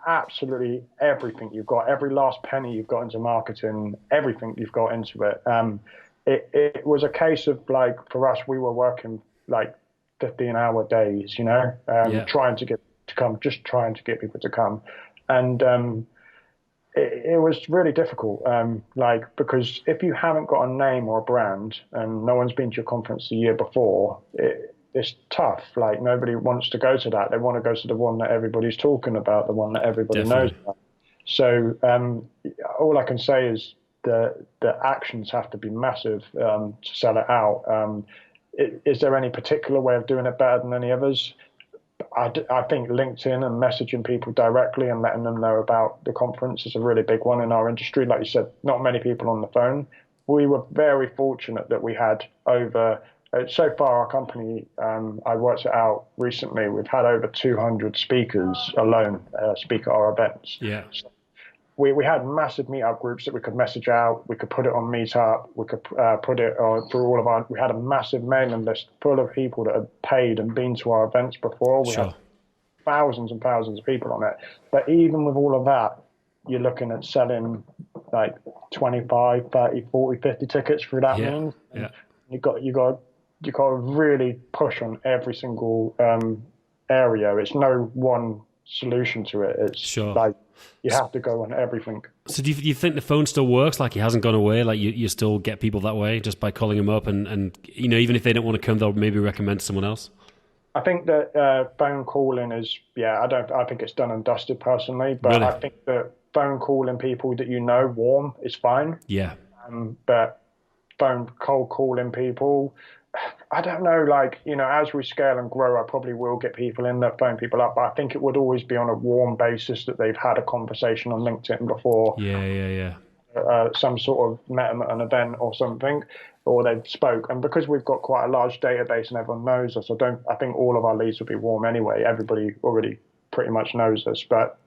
absolutely everything you've got, every last penny you've got into marketing, everything you've got into it. It was a case of for us, we were working 15-hour days, trying to get people to come, and it was really difficult, because if you haven't got a name or a brand and no one's been to your conference the year before, it's tough. Nobody wants to go to that. They want to go to the one that everybody's talking about, the one that everybody knows about. So all I can say is the actions have to be massive to sell it out. Is there any particular way of doing it better than any others? I think LinkedIn and messaging people directly and letting them know about the conference is a really big one in our industry. Like you said, not many people on the phone. We were very fortunate that we had so far our company, I worked it out recently, we've had over 200 speakers alone speak at our events. Yeah. So we had massive meetup groups that we could message out. We could put it on Meetup. We could put it through all of our. We had a massive mailing list full of people that had paid and been to our events before. We had thousands and thousands of people on it. But even with all of that, you're looking at selling 25, 30, 40, 50 tickets through that means. Yeah. You got to really push on every single area. It's no one solution to it. It's you have to go on everything. So do you think the phone still works? Like, it hasn't gone away? Like, you still get people that way just by calling them up and even if they don't want to come, they'll maybe recommend someone else? I think that phone calling is, yeah, I think it's done and dusted personally, but Really? I think that phone calling people that you know warm is fine. Yeah. But phone cold calling people, I don't know, like, as we scale and grow, I probably will get people in that phone people up, but I think it would always be on a warm basis that they've had a conversation on LinkedIn before, Yeah, yeah, yeah. some sort of met them at an event or something, or they've spoke. And because we've got quite a large database and everyone knows us, I think all of our leads will be warm anyway. Everybody already pretty much knows us, but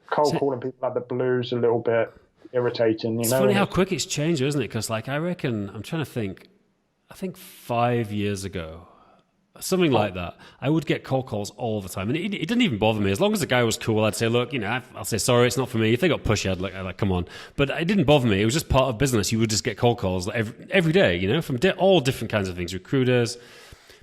cold So, calling people out the blues a little bit irritating, it's funny and how it's, quick it's changed, isn't it? Because like I reckon, I'm trying to think. I think 5 years ago, something like that, I would get cold calls all the time, and it didn't even bother me. As long as the guy was cool, I'd say, "Look, I'll say sorry, it's not for me." If they got pushy, I'd like, "Come on," but it didn't bother me. It was just part of business. You would just get cold calls like every day, from all different kinds of things, recruiters,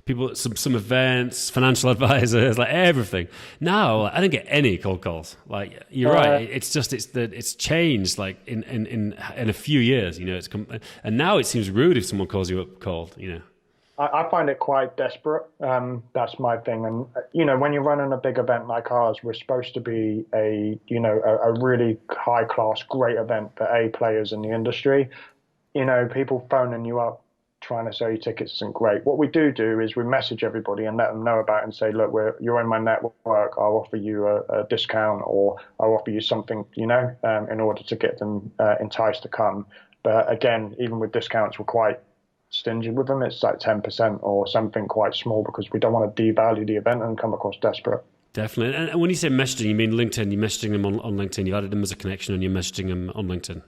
people, some events, financial advisors, like everything. Now I don't get any cold calls. Like you're right, it's changed like in a few years. And now it seems rude if someone calls you up cold. I find it quite desperate. That's my thing. And, when you're running a big event like ours, we're supposed to be a really high class, great event for A players in the industry. People phoning you up trying to sell you tickets isn't great. What we do is we message everybody and let them know about it and say, look, you're in my network. I'll offer you a discount, or I'll offer you something, in order to get them enticed to come. But again, even with discounts, we're quite stingy with them. It's like 10% or something quite small because we don't want to devalue the event and come across desperate. Definitely. And when you say messaging, you mean LinkedIn? You're messaging them on LinkedIn. You've added them as a connection and you're messaging them on LinkedIn.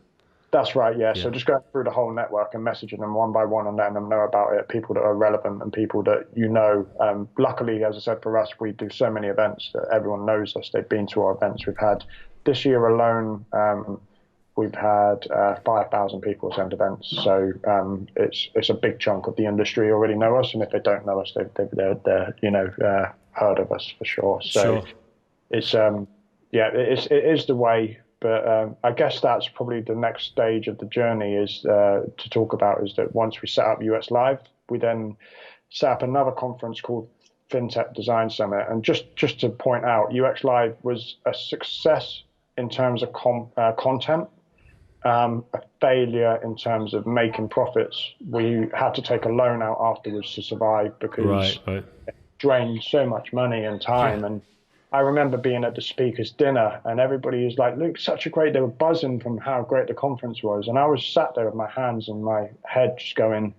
That's right, yeah. So just going through the whole network and messaging them one by one and letting them know about it, people that are relevant and people that luckily, as I said, for us, we do so many events that everyone knows us. They've been to our events. We've had, this year alone, we've had 5,000 people attend events. So it's a big chunk of the industry already know us. And if they don't know us, they're heard of us for sure. So it's, it is the way. But I guess that's probably the next stage of the journey is to talk about is that once we set up UX Live, we then set up another conference called FinTech Design Summit. And just to point out, UX Live was a success in terms of content, a failure in terms of making profits. We had to take a loan out afterwards to survive because it drained so much money and time. Yeah. And I remember being at the speaker's dinner and everybody was like, Luke, they were buzzing from how great the conference was. And I was sat there with my hands in my head just going,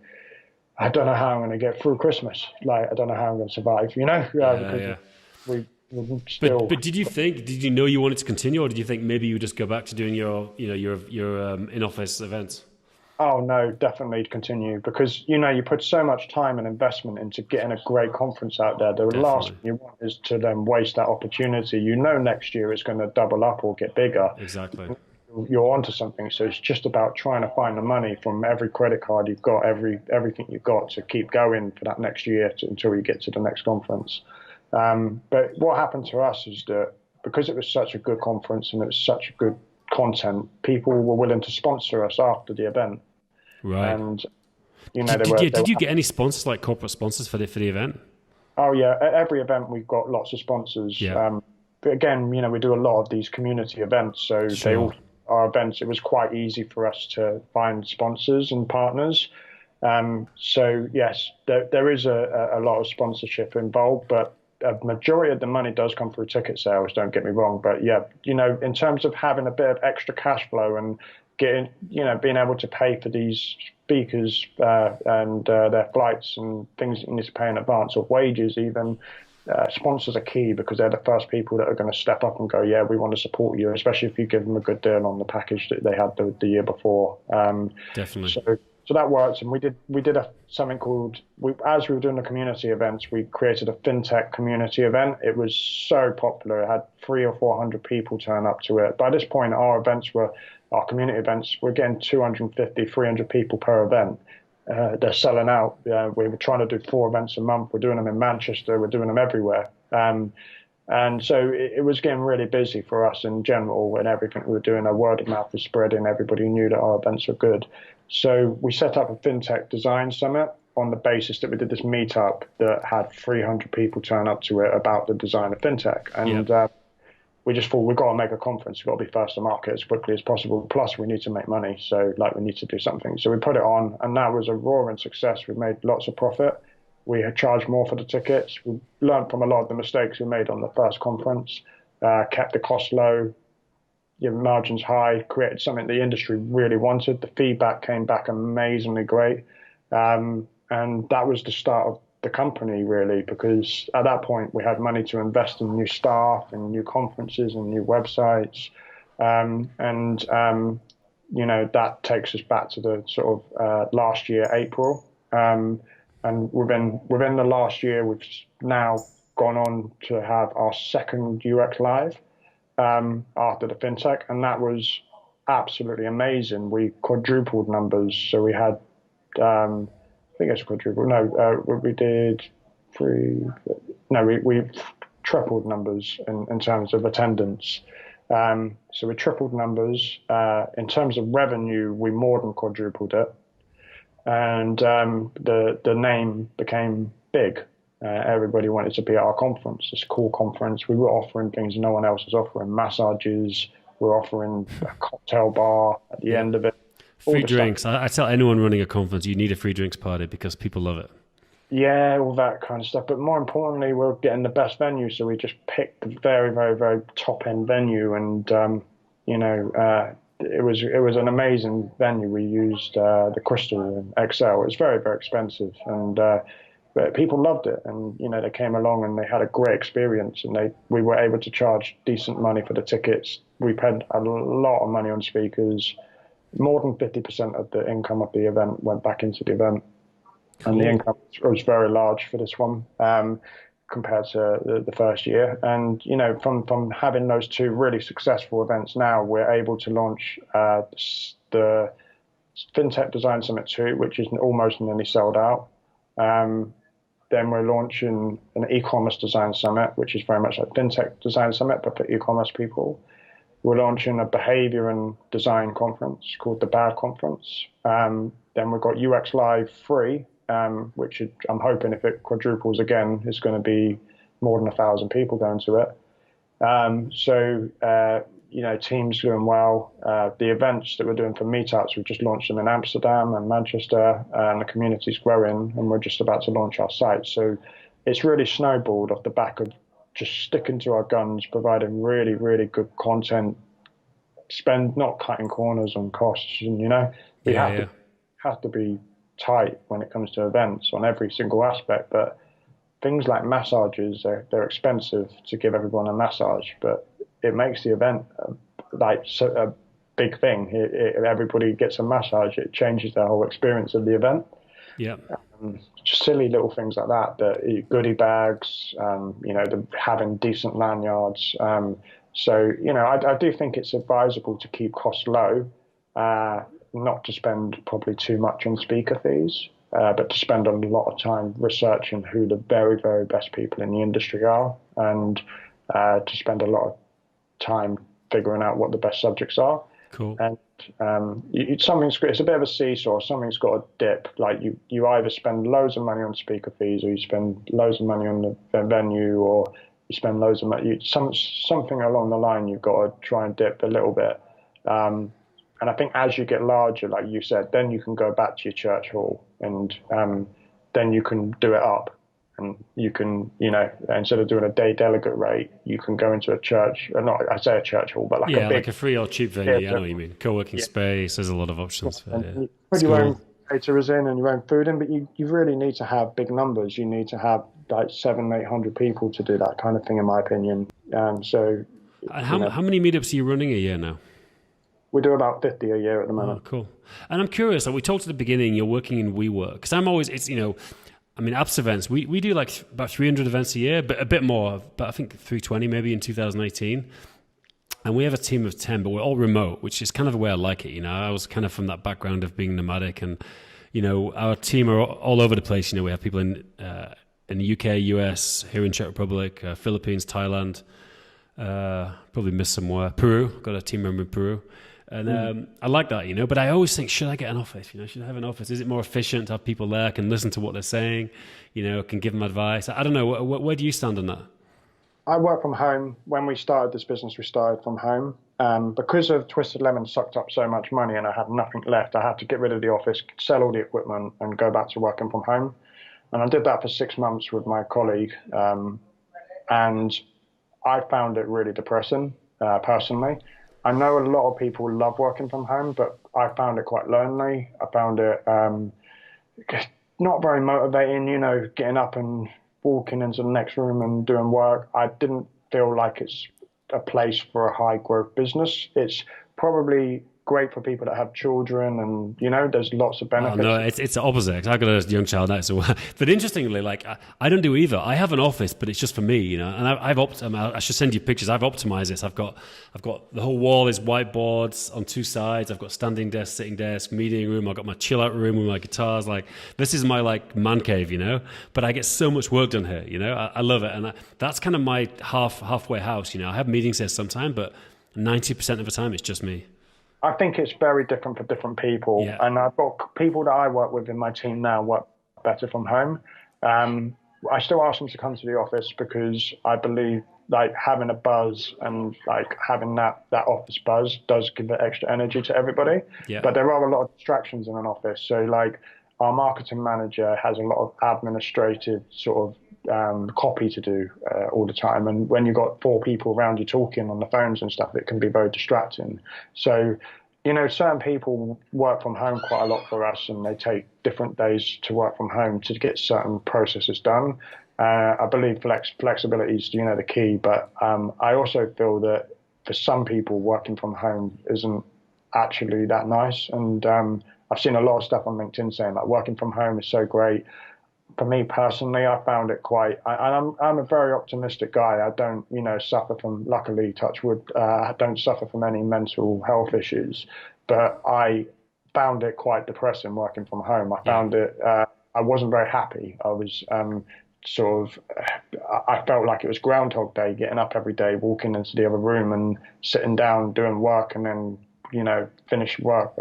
I don't know how I'm going to get through Christmas. Like, I don't know how I'm going to survive, because we still. But did you know you wanted to continue, or did you think maybe you would just go back to doing your in-office events? Oh, no, definitely continue because, you put so much time and investment into getting a great conference out there. The last thing you want is to then waste that opportunity. Next year it's going to double up or get bigger. Exactly. You're onto something. So it's just about trying to find the money from every credit card you've got, everything you've got to keep going for that next year until you get to the next conference. But what happened to us is that because it was such a good conference and it was such a good content, people were willing to sponsor us after the event. Right. And did you get any sponsors, like corporate sponsors for the event? Oh yeah, at every event we've got lots of sponsors. Yeah. But again, we do a lot of these community events, so they all are events. It was quite easy for us to find sponsors and partners. So yes, there is a lot of sponsorship involved, but a majority of the money does come through ticket sales. Don't get me wrong, but yeah, in terms of having a bit of extra cash flow and getting, being able to pay for these speakers and their flights and things that you need to pay in advance, or wages even. Sponsors are key because they're the first people that are going to step up and go, yeah, we want to support you, especially if you give them a good deal on the package that they had the year before. Definitely. So that works, and we did something called, as we were doing the community events, we created a FinTech community event. It was so popular; it had 300 or 400 people turn up to it. By this point, our community events were getting 250, 300 people per event. They're selling out. We were trying to do 4 events a month. We're doing them in Manchester. We're doing them everywhere. And so it was getting really busy for us in general, and everything we were doing, our word of mouth was spreading. Everybody knew that our events were good. So we set up a FinTech Design Summit. on the basis that we did this meetup that had 300 people turn up to it about the design of fintech. And we just thought, we've got to make a conference. We've got to be first to market as quickly as possible. Plus, we need to make money. So, we need to do something. So we put it on, and that was a roaring success. We made lots of profit. We had charged more for the tickets. We learned from a lot of the mistakes we made on the first conference, kept the cost low, margins high, created something the industry really wanted. The feedback came back amazingly great. And that was the start of the company, really, because at that point we had money to invest in new staff and new conferences and new websites. That takes us back to the sort of last year, April. And within the last year, we've now gone on to have our second UX Live after the FinTech, and that was absolutely amazing. We quadrupled numbers, so we had, I think it's quadrupled. No, we did we tripled numbers in terms of attendance. So we tripled numbers. In terms of revenue, we more than quadrupled it. And the name became big. Everybody wanted to be at our conference, this cool conference. We were offering things no one else was offering, massages. We were offering a cocktail bar at the end of it. Free drinks. I tell anyone running a conference, you need a free drinks party because people love it. Yeah, all that kind of stuff. But more importantly, we're getting the best venue. So we just picked the very, very, very top end venue. And, it was an amazing venue. We used the Crystal and Excel. It was very, very expensive, and but people loved it. And they came along and they had a great experience. And we were able to charge decent money for the tickets. We paid a lot of money on speakers. More than 50% of the income of the event went back into the event, and the income was very large for this one. Compared to the first year. And, from having those two really successful events now, we're able to launch the FinTech Design Summit 2, which is almost nearly sold out. Then we're launching an e-commerce design summit, which is very much like FinTech Design Summit, but for e-commerce people. We're launching a behavior and design conference called the BAD Conference. Then we've got UX Live 3, which I'm hoping if it quadruples again, is going to be more than 1,000 people going to it. Teams doing well. The events that we're doing for meetups, we've just launched them in Amsterdam and Manchester, and the community's growing, and we're just about to launch our site. So it's really snowballed off the back of just sticking to our guns, providing really, really good content, not cutting corners on costs. And, we have to be tight when it comes to events on every single aspect, but things like massages, they're expensive to give everyone a massage, but it makes the event a big thing. Everybody gets a massage, it changes the whole experience of the event. Just silly little things like that, goodie bags, having decent lanyards. I do think it's advisable to keep costs low, not to spend probably too much on speaker fees, but to spend a lot of time researching who the very, very best people in the industry are, and to spend a lot of time figuring out what the best subjects are. Cool. And it's a bit of a seesaw. Something's got to dip. Like you either spend loads of money on speaker fees, or you spend loads of money on the venue, or you spend loads of money. Something along the line, you've got to try and dip a little bit. And I think as you get larger, like you said, then you can go back to your church hall, and then you can do it up. And you can, instead of doing a day delegate rate, you can go into a church, or not, I say a church hall, but like a free or cheap venue. I know what you mean. Co-working space, there's a lot of options. You put your own caterers in and your own food in, but you really need to have big numbers. You need to have like 700-800 people to do that kind of thing, in my opinion. How many meetups are you running a year now? We do about 50 a year at the moment. Oh, cool. And I'm curious, like we talked at the beginning, you're working in WeWork. Because apps events, we do like about 300 events a year, but a bit more, but I think 320 maybe in 2018. And we have a team of 10, but we're all remote, which is kind of the way I like it. I was kind of from that background of being nomadic, and, our team are all over the place. We have people in the UK, US, here in Czech Republic, Philippines, Thailand, probably missed somewhere, Peru, got a team member in Peru. And I like that, but I always think, should I get an office? Should I have an office? Is it more efficient to have people there, can listen to what they're saying, can give them advice? I don't know. Where do you stand on that? I work from home. When we started this business, we started from home. Because of Twisted Lemon sucked up so much money and I had nothing left, I had to get rid of the office, sell all the equipment and go back to working from home. And I did that for 6 months with my colleague. And I found it really depressing, personally. I know a lot of people love working from home, but I found it quite lonely. I found it not very motivating, getting up and walking into the next room and doing work. I didn't feel like it's a place for a high growth business. It's probably great for people that have children and, there's lots of benefits. Oh, no, it's the opposite. I've got a young child now. So, but interestingly, I don't do either. I have an office, but it's just for me, and I should send you pictures. I've optimized this. I've got the whole wall is whiteboards on two sides. I've got standing desk, sitting desk, meeting room. I've got my chill out room with my guitars. This is my man cave, but I get so much work done here, I love it. And that's kind of my halfway house. I have meetings here sometime, but 90% of the time it's just me. I think it's very different for different people. Yeah. And I've got people that I work with in my team now work better from home. I still ask them to come to the office because I believe having a buzz and having that office buzz does give it extra energy to everybody. Yeah. But there are a lot of distractions in an office. So our marketing manager has a lot of administrative sort of copy to do all the time, and when you've got 4 people around you talking on the phones and stuff, it can be very distracting. So certain people work from home quite a lot for us, and they take different days to work from home to get certain processes done. I believe flexibility is the key, but I also feel that for some people working from home isn't actually that nice, and I've seen a lot of stuff on LinkedIn saying working from home is so great. For me personally, I found it I'm a very optimistic guy. I don't, suffer from, luckily, touch wood, I don't suffer from any mental health issues, but I found it quite depressing working from home. I found it, I wasn't very happy. I was I felt like it was Groundhog Day, getting up every day, walking into the other room and sitting down, doing work, and then finish work.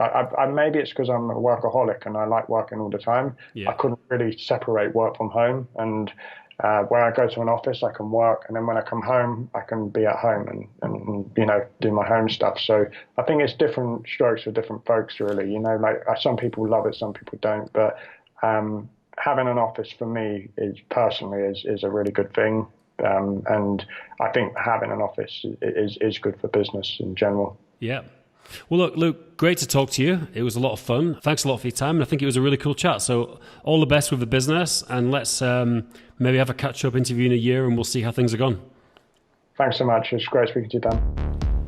Maybe it's because I'm a workaholic and I like working all the time. Yeah. I couldn't really separate work from home, and when I go to an office I can work, and then when I come home I can be at home and do my home stuff. So I think it's different strokes for different folks, really. Some people love it, some people don't, but having an office for me is a really good thing, and I think having an office is good for business in general. Yeah. Well, look, Luke, great to talk to you. It was a lot of fun. Thanks a lot for your time. And I think it was a really cool chat. So all the best with the business, and let's maybe have a catch-up interview in a year and we'll see how things are gone. Thanks so much. It's great speaking to you, Dan.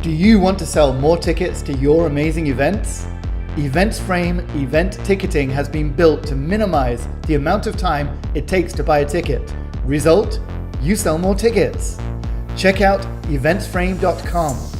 Do you want to sell more tickets to your amazing events? EventsFrame event ticketing has been built to minimize the amount of time it takes to buy a ticket. Result? You sell more tickets. Check out eventsframe.com.